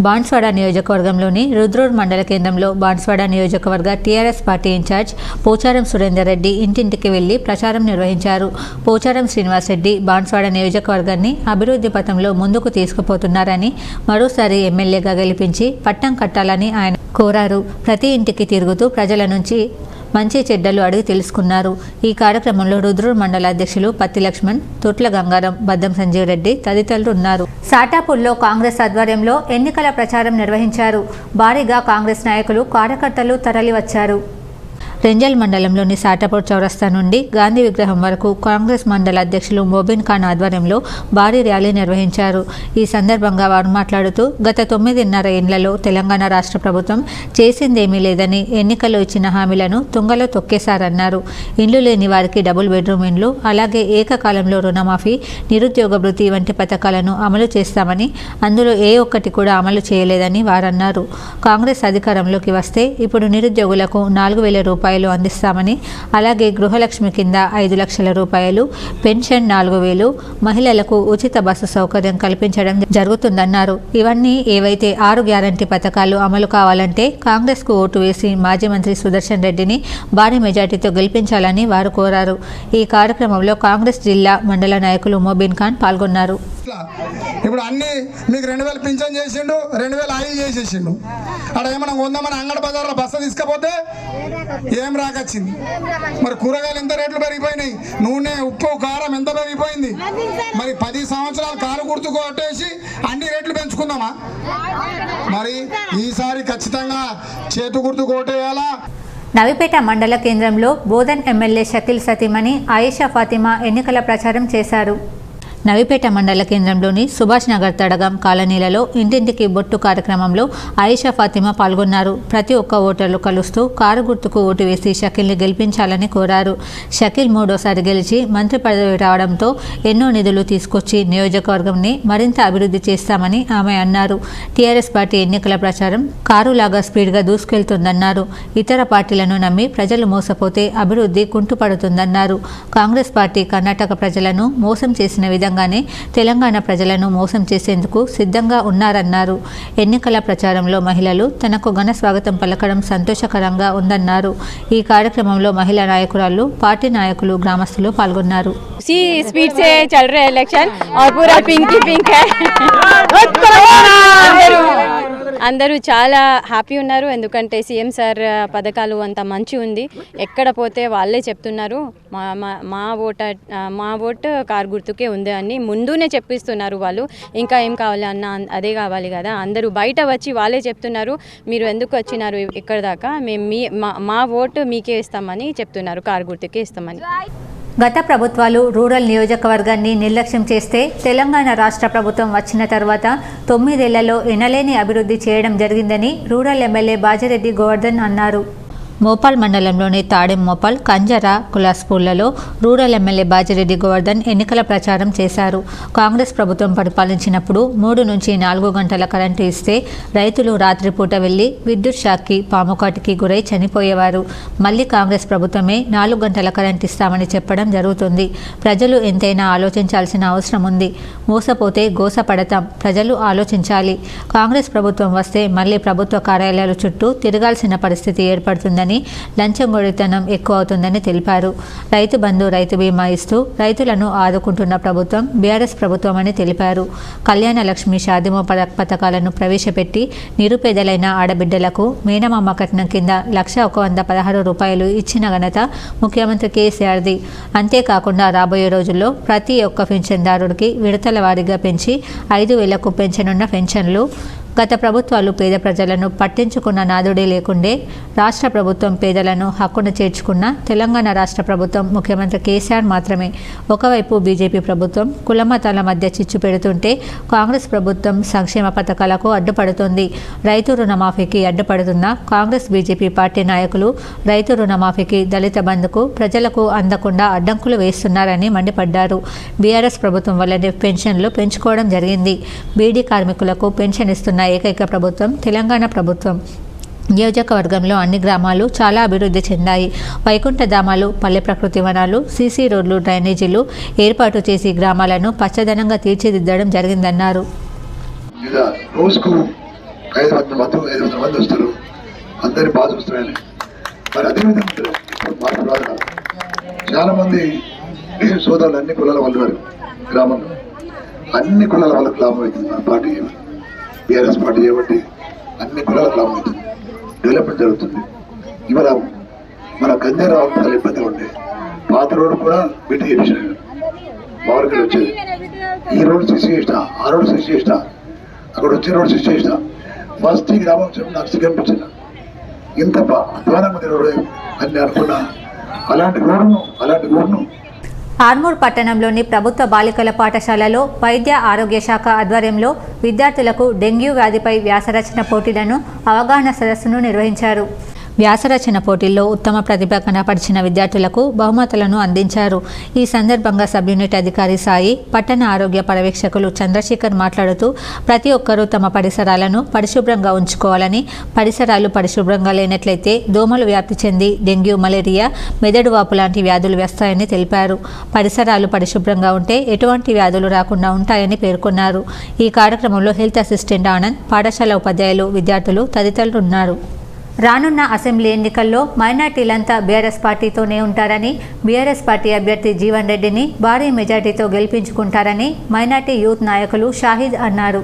బాన్స్వాడ నియోజకవర్గంలోని రుద్రూర్ మండల కేంద్రంలో బాన్స్వాడ నియోజకవర్గ TRS party in charge Pocharam Surender Reddy ఇంటింటికి వెళ్లి ప్రచారం నిర్వహించారు. పోచారం శ్రీనివాస్ రెడ్డి బాన్స్వాడ నియోజకవర్గాన్ని అభివృద్ధి పథంలో ముందుకు తీసుకుపోతున్నారని, మరోసారి ఎమ్మెల్యేగా గెలిపించి పట్టం కట్టాలని ఆయన కోరారు. ప్రతి ఇంటికి తిరుగుతూ ప్రజల నుంచి మంచి చెడ్డలు అడిగి తెలుసుకున్నారు. ఈ కార్యక్రమంలో రుద్రూర్ మండల అధ్యక్షులు పత్తి లక్ష్మణ్, తొట్ల గంగారం, బద్దం సంజీవ్ రెడ్డి తదితరులు ఉన్నారు. సాటాపూర్లో కాంగ్రెస్ ఆధ్వర్యంలో ఎన్నికల ప్రచారం నిర్వహించారు. భారీగా కాంగ్రెస్ నాయకులు, కార్యకర్తలు తరలివచ్చారు. రెంజల్ మండలంలోని సాటాపూర్ చౌరస్తా నుండి గాంధీ విగ్రహం వరకు కాంగ్రెస్ మండల అధ్యక్షులు మోబిన్ ఖాన్ ఆధ్వర్యంలో భారీ ర్యాలీ నిర్వహించారు. ఈ సందర్భంగా వారు మాట్లాడుతూ గత 9.5 ఏళ్లలో తెలంగాణ రాష్ట్ర ప్రభుత్వం చేసిందేమీ లేదని, ఎన్నికల్లో ఇచ్చిన హామీలను తుంగలో తొక్కేశారన్నారు. ఇండ్లు లేని వారికి డబుల్ బెడ్రూమ్ ఇండ్లు, అలాగే ఏకకాలంలో రుణమాఫీ, నిరుద్యోగ భృతి వంటి పథకాలను అమలు చేస్తామని, అందులో ఏ ఒక్కటి కూడా అమలు చేయలేదని వారన్నారు. కాంగ్రెస్ అధికారంలోకి వస్తే ఇప్పుడు నిరుద్యోగులకు 4,000 రూపాయలు అందిస్తామని, అలాగే గృహలక్ష్మి కింద 5 లక్షల రూపాయలు, పెన్షన్ 4,000, మహిళలకు ఉచిత బస్సు సౌకర్యం కల్పించడం జరుగుతుందన్నారు. ఇవన్నీ ఏవైతే 6 గ్యారంటీ పథకాలు అమలు కావాలంటే కాంగ్రెస్కు ఓటు వేసి మాజీ మంత్రి సుదర్శన్ రెడ్డిని భారీ మెజార్టీతో గెలిపించాలని వారు కోరారు. ఈ కార్యక్రమంలో కాంగ్రెస్ జిల్లా మండల నాయకులు మోబిన్ ఖాన్ పాల్గొన్నారు. ఇప్పుడు అన్ని మీకు 2,000 పింఛన్ చేసిండు, 2,000 ఆయిల్ చేసేసిండు. అక్కడ ఏమన్నా కొందామని అంగడి బజార్లో బస్సు తీసుకపోతే ఏం రాకొచ్చింది. మరి కూరగాయలు ఎంత రేట్లు పెరిగిపోయినాయి, నూనె, ఉప్పు, కారం ఎంత పెరిగిపోయింది. మరి 10 సంవత్సరాలు కారు గుర్తు కొట్టేసి అన్ని రేట్లు పెంచుకుందామా? మరి ఈసారి ఖచ్చితంగా చేతు గుర్తు కొట్టేయాలా. నవిపేట మండల కేంద్రంలో బోధన్ ఎమ్మెల్యే షకీల్ సతీమణి ఆయిషా ఫాతిమా ఎన్నికల ప్రచారం చేశారు. నవిపేట మండల కేంద్రంలోని సుభాష్ నగర్ తడగం కాలనీలలో ఇంటింటికి బొట్టు కార్యక్రమంలో ఆయిషా ఫాతిమా పాల్గొన్నారు. ప్రతి ఒక్క ఓటర్లు కలుస్తూ కారు గుర్తుకు ఓటు వేసి షకీల్ని గెలిపించాలని కోరారు. షకీల్ 3వ గెలిచి మంత్రి పదవి రావడంతో ఎన్నో నిధులు తీసుకొచ్చి నియోజకవర్గంని మరింత అభివృద్ధి చేస్తామని ఆమె అన్నారు. టీఆర్ఎస్ పార్టీ ఎన్నికల ప్రచారం కారులాగా స్పీడ్గా దూసుకెళ్తుందన్నారు. ఇతర పార్టీలను నమ్మి ప్రజలు మోసపోతే అభివృద్ధి కుంటుపడుతుందన్నారు. కాంగ్రెస్ పార్టీ కర్ణాటక ప్రజలను మోసం చేసిన విధంగా తెలంగాణ ప్రజలను మోసం చేసేందుకు సిద్ధంగా ఉన్నారన్నారు. ఎన్నికల ప్రచారంలో మహిళలు తనకు ఘన స్వాగతం పలకడం సంతోషకరంగా ఉందన్నారు. ఈ కార్యక్రమంలో మహిళా నాయకురాలు, పార్టీ నాయకులు, గ్రామస్తులు పాల్గొన్నారు. स्पीड से चल रहे इलेक्शन और पूरा पिंक ही पिंक है. అందరూ చాలా హ్యాపీ ఉన్నారు. ఎందుకంటే సీఎం సార్ పథకాలు అంత మంచి ఉంది. ఎక్కడ పోతే వాళ్ళే చెప్తున్నారు మా ఓటు కారు గుర్తుకే ఉంది అని ముందునే చెప్పిస్తున్నారు వాళ్ళు. ఇంకా ఏం కావాలి అన్న అదే కావాలి కదా. అందరూ బయట వచ్చి వాళ్ళే చెప్తున్నారు మీరు ఎందుకు వచ్చినారు ఇక్కడ దాకా, మేము మా ఓటు మీకే ఇస్తామని చెప్తున్నారు, కారు గుర్తుకే ఇస్తామని. గత ప్రభుత్వాలు రూరల్ నియోజకవర్గాన్ని నిర్లక్ష్యం చేస్తే తెలంగాణ రాష్ట్ర ప్రభుత్వం వచ్చిన తర్వాత 9 ఏళ్లలో ఎనలేని అభివృద్ధి చేయడం జరిగిందని రూరల్ ఎమ్మెల్యే బాజిరెడ్డి గోవర్ధన్ అన్నారు. మోపాల్ మండలంలోని తాడెం, మోపాల్, కంజర, కులాస్పూర్లలో రూరల్ ఎమ్మెల్యే బాజిరెడ్డి గోవర్ధన్ ఎన్నికల ప్రచారం చేశారు. కాంగ్రెస్ ప్రభుత్వం పరిపాలించినప్పుడు 3 నుంచి 4 గంటల కరెంటు ఇస్తే రైతులు రాత్రిపూట వెళ్లి విద్యుత్ షాక్కి, పాముకాటికి గురై చనిపోయేవారు. మళ్లీ కాంగ్రెస్ ప్రభుత్వమే 4 గంటల కరెంటు ఇస్తామని చెప్పడం జరుగుతుంది. ప్రజలు ఎంతైనా ఆలోచించాల్సిన అవసరం ఉంది. మోసపోతే గోసపడతాం. ప్రజలు ఆలోచించాలి. కాంగ్రెస్ ప్రభుత్వం వస్తే మళ్లీ ప్రభుత్వ కార్యాలయాల చుట్టూ తిరగాల్సిన పరిస్థితి ఏర్పడుతుందని, లంచగొడితనం ఎక్కువ అవుతుందని తెలిపారు. రైతు బంధు, రైతు బీమా ఇస్తూ రైతులను ఆదుకుంటున్న ప్రభుత్వం బీఆర్ఎస్ ప్రభుత్వం అని తెలిపారు. కళ్యాణ లక్ష్మి, షాదిమో పథకాలను ప్రవేశపెట్టి నిరుపేదలైన ఆడబిడ్డలకు మేనమామ కట్నం కింద 1,116 రూపాయలు ఇచ్చిన ఘనత ముఖ్యమంత్రి కేసీఆర్ది. అంతేకాకుండా రాబోయే రోజుల్లో ప్రతి ఒక్క పెన్షన్దారుడికి విడతల వారీగా పెంచి 5,000కు పెంచనున్న పెన్షన్లు. గత ప్రభుత్వాలు పేద ప్రజలను పట్టించుకున్న నాదుడే లేకుండే. రాష్ట్ర ప్రభుత్వం పేదలను హక్కున చేర్చుకున్న తెలంగాణ రాష్ట్ర ప్రభుత్వం ముఖ్యమంత్రి కేసీఆర్ మాత్రమే. ఒకవైపు బీజేపీ ప్రభుత్వం కులమతాల మధ్య చిచ్చు పెడుతుంటే కాంగ్రెస్ ప్రభుత్వం సంక్షేమ పథకాలకు అడ్డుపడుతుంది. రైతు రుణమాఫీకి అడ్డుపడుతున్న కాంగ్రెస్ బీజేపీ పార్టీ నాయకులు రైతు రుణమాఫీకి, దళిత బంధుకు ప్రజలకు అందకుండా అడ్డంకులు వేస్తున్నారని మండిపడ్డారు. బీఆర్ఎస్ ప్రభుత్వం వల్లనే పెన్షన్లు పెంచుకోవడం జరిగింది. బీడీ కార్మికులకు పెన్షన్ ఇస్తున్న ఏకైక ప్రభుత్వం తెలంగాణ ప్రభుత్వం. నియోజకవర్గంలో అన్ని గ్రామాలు చాలా అభివృద్ధి చెందాయి. వైకుంఠధామాలు, పల్లె ప్రకృతి వనాలు, సీసీ రోడ్లు, డ్రైనేజీలు ఏర్పాటు చేసి గ్రామాలను పచ్చదనంగా తీర్చిదిద్దడం జరిగిందన్నారు. రోజుకు 500 మంది వస్తారు, అందరినీ బాగా చూస్తున్నాయని. మరి అదేవిధంగా మార్పు రాదు. చాలా మంది సోదరులు అన్ని కులాల వాళ్ళు ఉన్నారు గ్రామంలో, అన్ని కులాల వాళ్ళకి లాభం అవుతుంది. మన పార్టీ బీఆర్ఎస్ పార్టీ చేయబట్టి అన్ని కులాలకు లాభం అవుతుంది, డెవలప్మెంట్ జరుగుతుంది. ఇవాళ మన గంజారావు చాలా ఇబ్బందిగా ఉండే, పాత రోడ్డు కూడా బిడ్డ చేపించాడు, మామిడికాయలు వచ్చేది. ఈ రోడ్డు సృష్టి చేసిన, ఆ రోడ్డు సృష్టి చేసిన, అక్కడ వచ్చే రోడ్డు సృష్టి చేసిన. ఫస్ట్ ఈ గ్రామం నాకు సిగ్గనిపించిన, ఇంత అధ్వానంగా రోడ్డు అని అనుకున్నా. అలాంటి రోడ్డును ఆర్మూర్ పట్టణంలోని ప్రభుత్వ బాలికల పాఠశాలలో వైద్య ఆరోగ్య శాఖ ఆధ్వర్యంలో విద్యార్థులకు డెంగ్యూ వ్యాధిపై వ్యాసరచన పోటీలను అవగాహన సదస్సును నిర్వహించారు. వ్యాసరచన పోటీల్లో ఉత్తమ ప్రతిభ కనపరిచిన విద్యార్థులకు బహుమతులను అందించారు. ఈ సందర్భంగా సబ్ యూనిట్ అధికారి సాయి, పట్టణ ఆరోగ్య పర్యవేక్షకులు చంద్రశేఖర్ మాట్లాడుతూ ప్రతి ఒక్కరూ తమ పరిసరాలను పరిశుభ్రంగా ఉంచుకోవాలని, పరిసరాలు పరిశుభ్రంగా లేనట్లయితే దోమలు వ్యాప్తి చెంది డెంగ్యూ, మలేరియా, మెదడు వాపు లాంటి వ్యాధులు వస్తాయని తెలిపారు. పరిసరాలు పరిశుభ్రంగా ఉంటే ఎటువంటి వ్యాధులు రాకుండా ఉంటాయని పేర్కొన్నారు. ఈ కార్యక్రమంలో హెల్త్ అసిస్టెంట్ ఆనంద్, పాఠశాల ఉపాధ్యాయులు, విద్యార్థులు తదితరులు ఉన్నారు. రానున్న అసెంబ్లీ ఎన్నికల్లో మైనార్టీలంతా బీఆర్ఎస్ పార్టీతోనే ఉంటారని, బీఆర్ఎస్ పార్టీ అభ్యర్థి జీవన్ రెడ్డిని భారీ మెజార్టీతో గెలిపించుకుంటారని మైనార్టీ యూత్ నాయకులు షాహిద్ అన్నారు.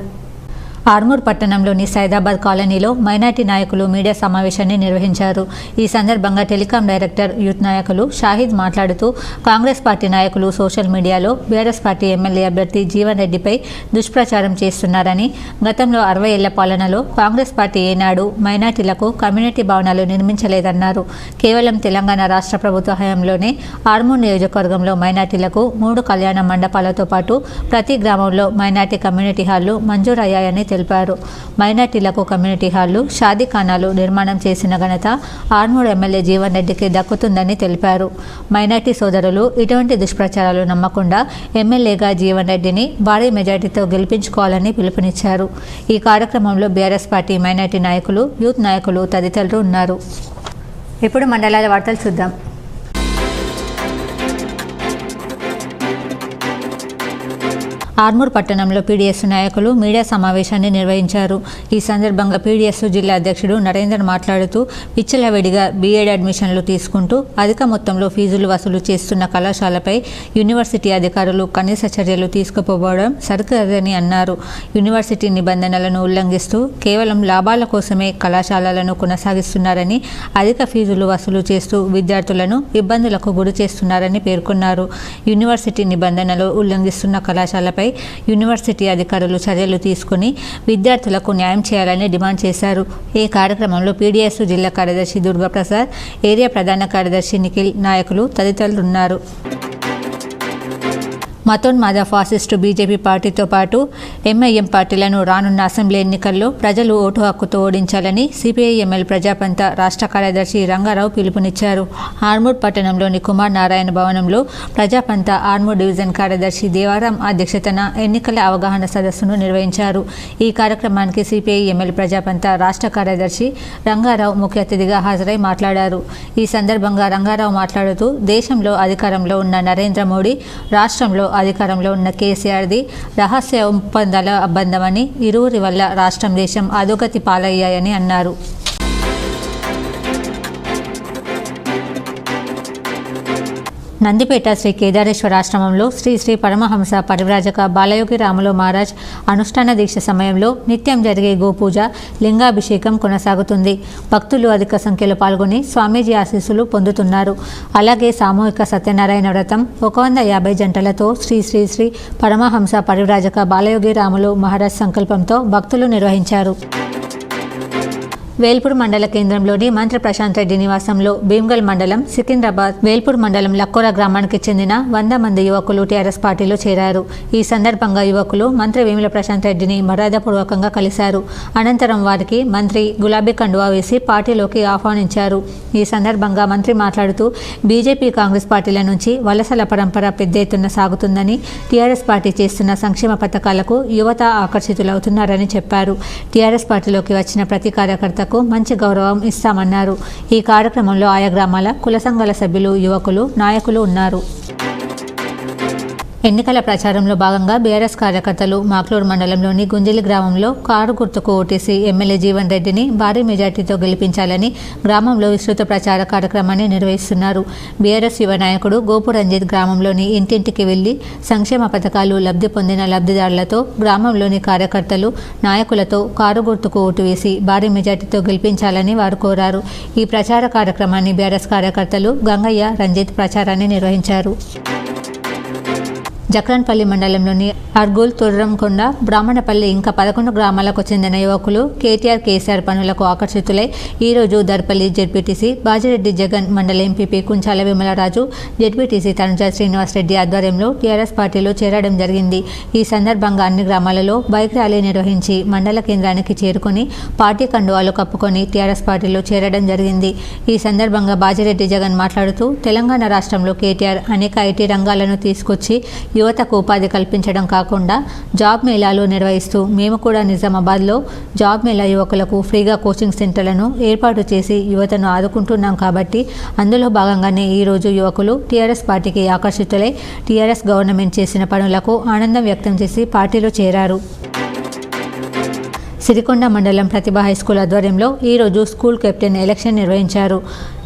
ఆర్మూర్ పట్టణంలోని సైదాబాద్ కాలనీలో మైనార్టీ నాయకులు మీడియా సమావేశాన్ని నిర్వహించారు. ఈ సందర్భంగా టెలికాం డైరెక్టర్ యూత్ నాయకులు షాహిద్ మాట్లాడుతూ కాంగ్రెస్ పార్టీ నాయకులు సోషల్ మీడియాలో బీఆర్ఎస్ పార్టీ ఎమ్మెల్యే అభ్యర్థి జీవన్ రెడ్డిపై దుష్ప్రచారం చేస్తున్నారని, గతంలో 60 ఏళ్ల పాలనలో కాంగ్రెస్ పార్టీ ఏనాడు మైనార్టీలకు కమ్యూనిటీ భవనాలు నిర్మించలేదన్నారు. కేవలం తెలంగాణ రాష్ట్ర ప్రభుత్వ హయాంలోనే ఆర్మూర్ నియోజకవర్గంలో మైనార్టీలకు 3 కళ్యాణ మండపాలతో పాటు ప్రతి గ్రామంలో మైనార్టీ కమ్యూనిటీ హాళ్లు మంజూరయ్యాయని తెలిపారు. మైనార్టీలకు కమ్యూనిటీ హాళ్లు, షాదీఖానాలు నిర్మాణం చేసిన ఘనత ఆర్మూర్ ఎమ్మెల్యే జీవన్ రెడ్డికి దక్కుతుందని తెలిపారు. మైనార్టీ సోదరులు ఇటువంటి దుష్ప్రచారాలు నమ్మకుండా ఎమ్మెల్యేగా జీవన్ రెడ్డిని భారీ మెజార్టీతో గెలిపించుకోవాలని పిలుపునిచ్చారు. ఈ కార్యక్రమంలో బీఆర్ఎస్ పార్టీ మైనార్టీ నాయకులు, యూత్ నాయకులు తదితరులు ఉన్నారు. ఇప్పుడు మండలాల వార్తలు చూద్దాం. ఆర్మూర్ పట్టణంలో పీడీఎస్ నాయకులు మీడియా సమావేశాన్ని నిర్వహించారు. ఈ సందర్భంగా పీడీఎస్ జిల్లా అధ్యక్షుడు నరేందర్ మాట్లాడుతూ విచ్చలవిడిగా బీఎడ్ అడ్మిషన్లు తీసుకుంటూ అధిక మొత్తంలో ఫీజులు వసూలు చేస్తున్న కళాశాలపై యూనివర్సిటీ అధికారులు కనీస చర్యలు తీసుకుపోవడం సరికాదని అన్నారు. యూనివర్సిటీ నిబంధనలను ఉల్లంఘిస్తూ కేవలం లాభాల కోసమే కళాశాలలను కొనసాగిస్తున్నారని, అధిక ఫీజులు వసూలు చేస్తూ విద్యార్థులను ఇబ్బందులకు గురి చేస్తున్నారని పేర్కొన్నారు. యూనివర్సిటీ నిబంధనలు ఉల్లంఘిస్తున్న కళాశాలపై యూనివర్సిటీ అధికారులు చర్యలు తీసుకుని విద్యార్థులకు న్యాయం చేయాలని డిమాండ్ చేశారు. ఈ కార్యక్రమంలో పీడీఎస్ జిల్లా కార్యదర్శి దుర్గాప్రసాద్, ఏరియా ప్రధాన కార్యదర్శి నిఖిల్, నాయకులు తదితరులు ఉన్నారు. మతోన్మాద ఫాసిస్టు బీజేపీ పార్టీతో పాటు ఎంఐఎం పార్టీలను రానున్న అసెంబ్లీ ఎన్నికల్లో ప్రజలు ఓటు హక్కుతో ఓడించాలని సిపిఐఎంఎల్ ప్రజాపంత రాష్ట్ర కార్యదర్శి రంగారావు పిలుపునిచ్చారు. ఆర్మూర్ పట్టణంలోని కుమార్ నారాయణ భవనంలో ప్రజాపంత ఆర్మూర్ డివిజన్ కార్యదర్శి దేవారాం అధ్యక్షతన ఎన్నికల అవగాహన సదస్సును నిర్వహించారు. ఈ కార్యక్రమానికి సిపిఐఎంఎల్ ప్రజాపంత రాష్ట్ర కార్యదర్శి రంగారావు ముఖ్య అతిథిగా హాజరై మాట్లాడారు. ఈ సందర్భంగా రంగారావు మాట్లాడుతూ దేశంలో అధికారంలో ఉన్న నరేంద్ర మోడీ, రాష్ట్రంలో అధికారంలో ఉన్న కేసీఆర్ది రహస్య ఒప్పందాల అబ్బందమని, ఇరువురి వల్ల రాష్ట్రం, దేశం అధోగతి పాలయ్యాయని అన్నారు. నందిపేట శ్రీ కేదారేశ్వర ఆశ్రమంలో శ్రీ శ్రీ పరమహంస పరివ్రాజక బాలయోగి రాములు మహారాజ్ అనుష్ఠాన దీక్ష సమయంలో నిత్యం జరిగే గోపూజ, లింగాభిషేకం కొనసాగుతుంది. భక్తులు అధిక సంఖ్యలో పాల్గొని స్వామీజీ ఆశీస్సులు పొందుతున్నారు. అలాగే సామూహిక సత్యనారాయణ వ్రతం 150 జంటలతో శ్రీ శ్రీ శ్రీ పరమహంస పరివ్రాజక బాలయోగి రాములు మహారాజ్ సంకల్పంతో భక్తులు నిర్వహించారు. వేల్పూర్ మండల కేంద్రంలోని మంత్రి ప్రశాంత్ రెడ్డి నివాసంలో భీమ్గల్ మండలం, సికింద్రాబాద్, వేల్పూర్ మండలం లక్కోర గ్రామానికి చెందిన 100 మంది యువకులు టీఆర్ఎస్ పార్టీలో చేరారు. ఈ సందర్భంగా యువకులు మంత్రి వేముల ప్రశాంత్ రెడ్డిని మర్యాదపూర్వకంగా కలిశారు. అనంతరం వారికి మంత్రి గులాబీ కండువా వేసి పార్టీలోకి ఆహ్వానించారు. ఈ సందర్భంగా మంత్రి మాట్లాడుతూ బీజేపీ, కాంగ్రెస్ పార్టీల నుంచి వలసల పరంపర పెద్ద ఎత్తున సాగుతుందని, టీఆర్ఎస్ పార్టీ చేస్తున్న సంక్షేమ పథకాలకు యువత ఆకర్షితులవుతున్నారని చెప్పారు. టీఆర్ఎస్ పార్టీలోకి వచ్చిన ప్రతి కార్యకర్త మంచి గౌరవం ఇస్తామన్నారు. ఈ కార్యక్రమంలో ఆయా గ్రామాల కుల సంఘాల సభ్యులు, యువకులు, నాయకులు ఉన్నారు. ఎన్నికల ప్రచారంలో భాగంగా బీఆర్ఎస్ కార్యకర్తలు మాక్లూరు మండలంలోని గుంజలి గ్రామంలో కారు గుర్తుకు ఓటేసి ఎమ్మెల్యే జీవన్ రెడ్డిని భారీ మెజార్టీతో గెలిపించాలని గ్రామంలో విస్తృత ప్రచార కార్యక్రమాన్ని నిర్వహిస్తున్నారు. బీఆర్ఎస్ యువ నాయకుడు గోపు రంజిత్ గ్రామంలోని ఇంటింటికి వెళ్లి సంక్షేమ పథకాలు లబ్ధి పొందిన లబ్ధిదారులతో గ్రామంలోని కార్యకర్తలు నాయకులతో కారు గుర్తుకు ఓటు వేసి భారీ మెజార్టీతో గెలిపించాలని వారు కోరారు. ఈ ప్రచార కార్యక్రమాన్ని బీఆర్ఎస్ కార్యకర్తలు గంగయ్య, రంజిత్ ప్రచారాన్ని నిర్వహించారు. జక్రన్పల్లి మండలంలోని అర్గుల్, తుర్రంకొండ, బ్రాహ్మణపల్లి ఇంకా 11 గ్రామాలకు చెందిన యువకులు కేసీఆర్ పనులకు ఆకర్షితులై ఈరోజు దర్పల్లి జెడ్పీటీసీ బాజిరెడ్డి జగన్, మండల ఎంపీపీ కుంచాల విమలరాజు, జెడ్పీటీసీ తనుజ శ్రీనివాసరెడ్డి ఆధ్వర్యంలో టీఆర్ఎస్ పార్టీలో చేరడం జరిగింది. ఈ సందర్భంగా అన్ని గ్రామాలలో బైక్ ర్యాలీ నిర్వహించి మండల కేంద్రానికి చేరుకుని పార్టీ కండువాలు కప్పుకొని టీఆర్ఎస్ పార్టీలో చేరడం జరిగింది. ఈ సందర్భంగా బాజిరెడ్డి జగన్ మాట్లాడుతూ తెలంగాణ రాష్ట్రంలో కేటీఆర్ అనేక ఐటీ రంగాలను తీసుకొచ్చి యువతకు ఉపాధి కల్పించడం కాకుండా జాబ్ మేళాలు నిర్వహిస్తూ మేము కూడా నిజామాబాద్లో జాబ్ మేళా యువకులకు ఫ్రీగా కోచింగ్ సెంటర్లను ఏర్పాటు చేసి యువతను ఆదుకుంటున్నాం కాబట్టి అందులో భాగంగానే ఈరోజు యువకులు టీఆర్ఎస్ పార్టీకి ఆకర్షితులై టీఆర్ఎస్ గవర్నమెంట్ చేసిన పనులకు ఆనందం వ్యక్తం చేసి పార్టీలో చేరారు. సిరికొండ మండలం ప్రతిభ హైస్కూల్ ఆధ్వర్యంలో ఈరోజు స్కూల్ కెప్టెన్ ఎలక్షన్ నిర్వహించారు.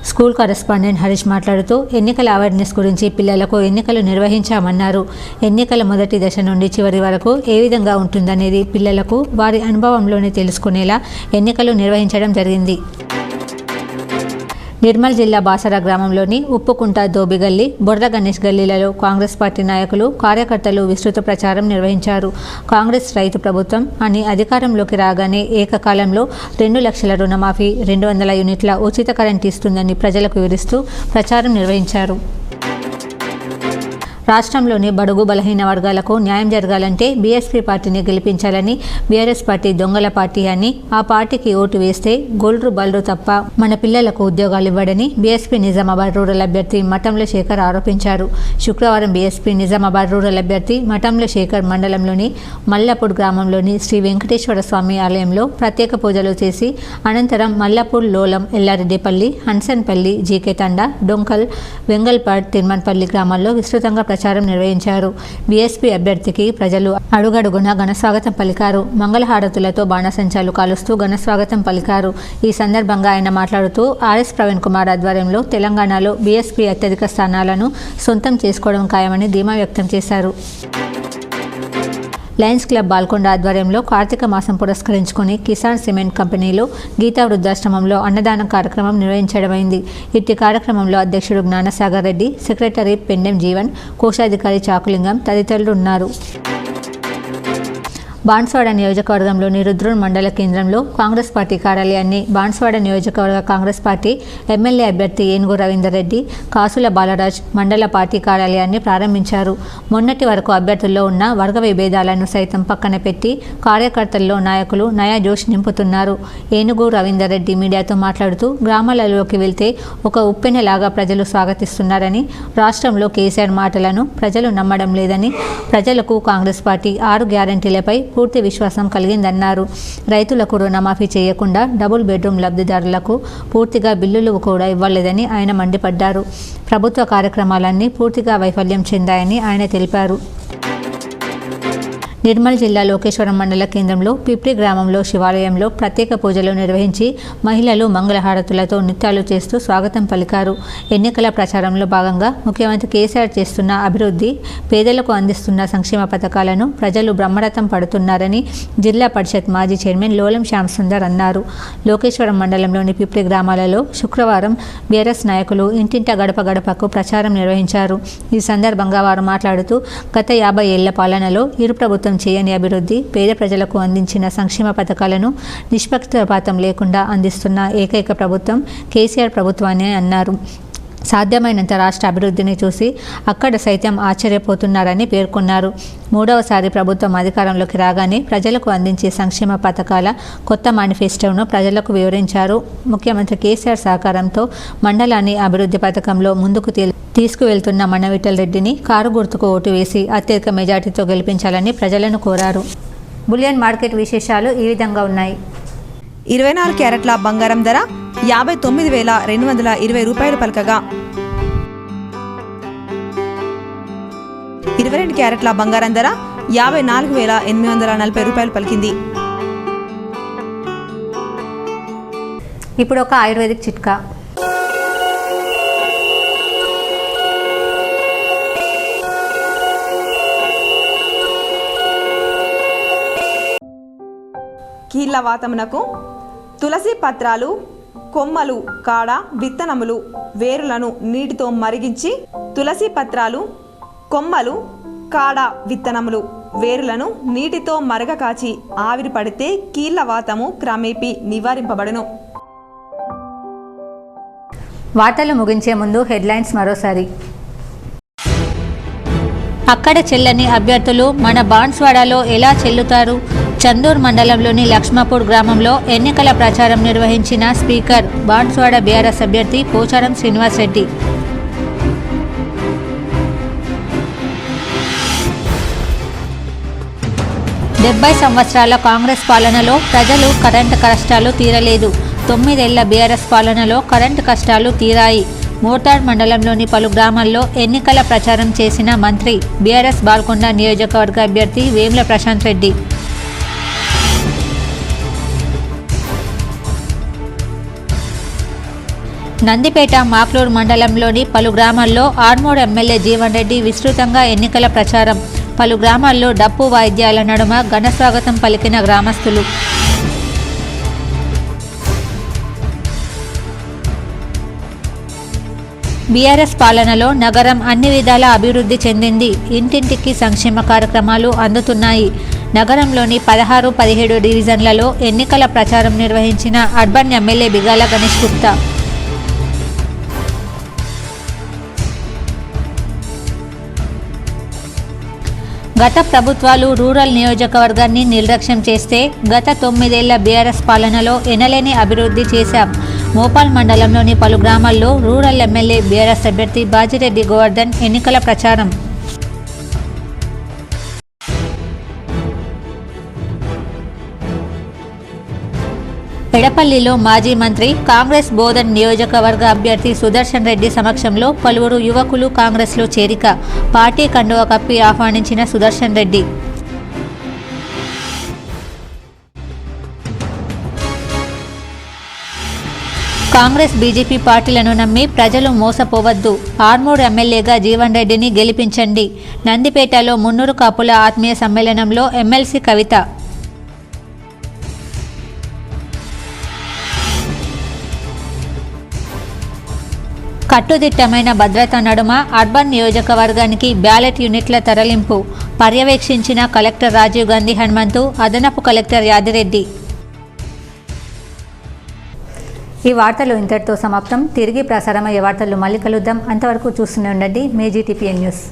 స్కూల్ కరెస్పాండెంట్ హరీష్ మాట్లాడుతూ ఎన్నికల అవేర్నెస్ గురించి పిల్లలకు ఎన్నికలు నిర్వహించామన్నారు. ఎన్నికల మొదటి దశ నుండి చివరి వరకు ఏ విధంగా ఉంటుందనేది పిల్లలకు వారి అనుభవంలోనే తెలుసుకునేలా ఎన్నికలు నిర్వహించడం జరిగింది. నిర్మల్ జిల్లా బాసర గ్రామంలోని ఉప్పుకుంట, దోబిగల్లి, బొర్ర గణేష్ గల్లీలలో కాంగ్రెస్ పార్టీ నాయకులు, కార్యకర్తలు విస్తృత ప్రచారం నిర్వహించారు. కాంగ్రెస్ రైతు ప్రభుత్వం అని అధికారంలోకి రాగానే ఏకకాలంలో 2 లక్షల రుణమాఫీ, 200 యూనిట్ల ఉచిత కరెంట్ ఇస్తుందని ప్రజలకు వివరిస్తూ ప్రచారం నిర్వహించారు. రాష్ట్రంలోని బడుగు బలహీన వర్గాలకు న్యాయం జరగాలంటే బీఎస్పీ పార్టీని గెలిపించాలని, బీఆర్ఎస్ పార్టీ దొంగల పార్టీ అని, ఆ పార్టీకి ఓటు వేస్తే గోల్డ్రు బల్రు తప్ప మన పిల్లలకు ఉద్యోగాలు ఇవ్వడని బీఎస్పీ నిజామాబాద్ రూరల్ అభ్యర్థి మఠంల శేఖర్ ఆరోపించారు. శుక్రవారం బీఎస్పీ నిజామాబాద్ రూరల్ అభ్యర్థి మఠంల శేఖర్ మండలంలోని మల్లపూర్ గ్రామంలోని శ్రీ వెంకటేశ్వర స్వామి ఆలయంలో ప్రత్యేక పూజలు చేసి అనంతరం మల్లపూర్, లోలం, ఎల్లారెడ్డిపల్లి, హన్సన్పల్లి, జీకే తండా, డొంకల్, వెంగల్పాడ్, తిరుమన్పల్లి గ్రామాల్లో విస్తృతంగా ప్రచారం నిర్వహించారు. బీఎస్పీ అభ్యర్థికి ప్రజలు అడుగడుగునా ఘనస్వాగతం పలికారు. మంగళహారతులతో బాణసంచాలు కాలుస్తూ ఘనస్వాగతం పలికారు. ఈ సందర్భంగా ఆయన మాట్లాడుతూ ఆర్ఎస్ ప్రవీణ్ కుమార్ ఆధ్వర్యంలో తెలంగాణలో బీఎస్పీ అత్యధిక స్థానాలను సొంతం చేసుకోవడం ఖాయమని ధీమా వ్యక్తం చేశారు. లయన్స్ క్లబ్ బాల్కొండ ఆధ్వర్యంలో కార్తీక మాసం పురస్కరించుకుని కిసాన్ సిమెంట్ కంపెనీలో గీతా వృద్ధాశ్రమంలో అన్నదాన కార్యక్రమం నిర్వహించడమైంది. ఇట్టి కార్యక్రమంలో అధ్యక్షుడు జ్ఞానసాగర్ రెడ్డి, సెక్రటరీ పెండెం జీవన్, కోశాధికారి చాకులింగం తదితరులు ఉన్నారు. బాన్స్వాడ నియోజకవర్గంలోని రుద్రూర్ మండల కేంద్రంలో కాంగ్రెస్ పార్టీ కార్యాలయాన్ని బాన్స్వాడ నియోజకవర్గ కాంగ్రెస్ పార్టీ ఎమ్మెల్యే అభ్యర్థి ఏనుగు రవీందర్ రెడ్డి, కాసుల బాలరాజ్ మండల పార్టీ కార్యాలయాన్ని ప్రారంభించారు. మొన్నటి వరకు అభ్యర్థుల్లో ఉన్న వర్గ విభేదాలను సైతం పక్కన పెట్టి కార్యకర్తల్లో నాయకులు నయా జోష్ నింపుతున్నారు. ఏనుగు రవీందర్ రెడ్డి మీడియాతో మాట్లాడుతూ గ్రామాలలోకి వెళ్తే ఒక ఉప్పెనలాగా ప్రజలు స్వాగతిస్తున్నారని, రాష్ట్రంలో కేసీఆర్ మాటలను ప్రజలు నమ్మడం లేదని, ప్రజలకు కాంగ్రెస్ పార్టీ 6 గ్యారంటీలపై పూర్తి విశ్వాసం కలిగిందన్నారు. రైతులకు రుణమాఫీ చేయకుండా డబుల్ బెడ్రూమ్ లబ్ధిదారులకు పూర్తిగా బిల్లులు కూడా ఇవ్వలేదని ఆయన మండిపడ్డారు. ప్రభుత్వ కార్యక్రమాలన్నీ పూర్తిగా వైఫల్యం చెందాయని ఆయన తెలిపారు. నిర్మల్ జిల్లా లోకేశ్వరం మండల కేంద్రంలో పిప్రి గ్రామంలో శివాలయంలో ప్రత్యేక పూజలు నిర్వహించి మహిళలు మంగళహారతులతో నృత్యాలు చేస్తూ స్వాగతం పలికారు. ఎన్నికల ప్రచారంలో భాగంగా ముఖ్యమంత్రి కేసీఆర్ చేస్తున్న అభివృద్ధి, పేదలకు అందిస్తున్న సంక్షేమ పథకాలను ప్రజలు బ్రహ్మరథం పడుతున్నారని జిల్లా పరిషత్ మాజీ చైర్మన్ లోలం శ్యామ్ సుందర్ అన్నారు. లోకేశ్వరం మండలంలోని పిప్రి గ్రామాలలో శుక్రవారం బీఆర్ఎస్ నాయకులు ఇంటింట గడప గడపకు ప్రచారం నిర్వహించారు. ఈ సందర్భంగా వారు మాట్లాడుతూ గత 50 ఏళ్ల పాలనలో ఇరు ప్రభుత్వం చేయని అభివృద్ధి, పేద ప్రజలకు అందించిన సంక్షేమ పథకాలను నిష్పక్షపాతం లేకుండా అందిస్తున్న ఏకైక ప్రభుత్వం కేసీఆర్ ప్రభుత్వాన్ని అన్నారు. సాధ్యమైనంత రాష్ట్ర అభివృద్ధిని చూసి అక్కడ సైతం ఆశ్చర్యపోతున్నారని పేర్కొన్నారు. 3వసారి ప్రభుత్వం అధికారంలోకి రాగానే ప్రజలకు అందించే సంక్షేమ పథకాల కొత్త మేనిఫెస్టోను ప్రజలకు వివరించారు. ముఖ్యమంత్రి కేసీఆర్ సహకారంతో మండలాన్ని అభివృద్ధి పథకంలో ముందుకు తీసుకువెళ్తున్న మనవిఠల్ రెడ్డిని కారు గుర్తుకు ఓటు వేసి అత్యధిక మెజార్టీతో గెలిపించాలని ప్రజలను కోరారు. బులియన్ మార్కెట్ విశేషాలు ఈ విధంగా ఉన్నాయి. 24 క్యారెట్ల బంగారం ధర 59,220 రూపాయలు పలకగా 22 క్యారెట్ల బంగారం ధర 54,840 రూపాయలు పలికింది. ఇప్పుడు ఒక ఆయుర్వేదిక్ చిట్కా. కీళ్ళ వాతమునకు తులసి పత్రాలు, కొమ్మలు, కాడ, విత్తనములు, వేరులను నీటితో మరిగించి తులసి పత్రాలు, కొమ్మలు, కాడ, విత్తనములు, వేరులను నీటితో మరగకాచి ఆవిరి పడితే కీళ్ళ వాతము క్రమేపీ నివారింపబడును. వార్తలు ముగించే ముందు హెడ్లైన్స్ మరోసారి. అక్కడ చెల్లని అభ్యర్థులు మన బాన్స్వాడలో ఎలా చెల్లుతారు? చందూర్ మండలంలోని లక్ష్మాపూర్ గ్రామంలో ఎన్నికల ప్రచారం నిర్వహించిన స్పీకర్ బాన్స్వాడ బీఆర్ఎస్ అభ్యర్థి పోచారం శ్రీనివాస్ రెడ్డి. సంవత్సరాల కాంగ్రెస్ పాలనలో ప్రజలు కరెంటు కష్టాలు తీరలేదు. 9 ఏళ్ల బీఆర్ఎస్ పాలనలో కరెంటు కష్టాలు తీరాయి. మోర్తాడ్ మండలంలోని పలు గ్రామాల్లో ఎన్నికల ప్రచారం చేసిన మంత్రి బీఆర్ఎస్ బాల్కొండ నియోజకవర్గ అభ్యర్థి వేముల ప్రశాంత్ రెడ్డి. నందిపేట మాక్లూరు మండలంలోని పలు గ్రామాల్లో ఆర్మూర్ ఎమ్మెల్యే జీవన్ రెడ్డి విస్తృతంగా ఎన్నికల ప్రచారం. పలు గ్రామాల్లో డప్పు వాయిద్యాల నడుమ ఘనస్వాగతం పలికిన గ్రామస్తులు. బీఆర్ఎస్ పాలనలో నగరం అన్ని విధాల అభివృద్ధి చెందింది. ఇంటింటికి సంక్షేమ కార్యక్రమాలు అందుతున్నాయి. నగరంలోని 16, 17 డివిజన్లలో ఎన్నికల ప్రచారం నిర్వహించిన అర్బన్ ఎమ్మెల్యే బిగాల గణేష్ గుప్తా. గత ప్రభుత్వాలు రూరల్ నియోజకవర్గాన్ని నిర్లక్ష్యం చేస్తే గత 9 ఏళ్ల బీఆర్ఎస్ పాలనలో ఎనలేని అభివృద్ధి చేశాం. మోపాల్ మండలంలోని పలు గ్రామాల్లో రూరల్ ఎమ్మెల్యే బీఆర్ఎస్ అభ్యర్థి బాజిరెడ్డి గోవర్ధన్ ఎన్నికల ప్రచారం. ఎడపల్లిలో మాజీ మంత్రి కాంగ్రెస్ బోధన్ నియోజకవర్గ అభ్యర్థి సుదర్శన్ రెడ్డి సమక్షంలో పలువురు యువకులు కాంగ్రెస్లో చేరిక. పార్టీ కండువా కప్పి ఆహ్వానించిన సుదర్శన్ రెడ్డి. కాంగ్రెస్ బీజేపీ పార్టీలను నమ్మి ప్రజలు మోసపోవద్దు. ఆర్మూర్ ఎమ్మెల్యేగా జీవన్ రెడ్డిని గెలిపించండి. నందిపేటలో మున్నూరు కాపుల ఆత్మీయ సమ్మేళనంలో ఎమ్మెల్సీ కవిత. కట్టుదిట్టమైన భద్రత నడుమ అర్బన్ నియోజకవర్గానికి బ్యాలెట్ యూనిట్ల తరలింపు పర్యవేక్షించిన కలెక్టర్ రాజీవ్ గాంధీ హనుమంతు, అదనపు కలెక్టర్ యాదిరెడ్డి. ఈ వార్తలు ఇంతటితో సమాప్తం. తిరిగి ప్రసారమయ్యే వార్తలు మళ్ళీ కలుద్దాం. అంతవరకు చూస్తూనే ఉండండి మీ జీటీపీఎన్ న్యూస్.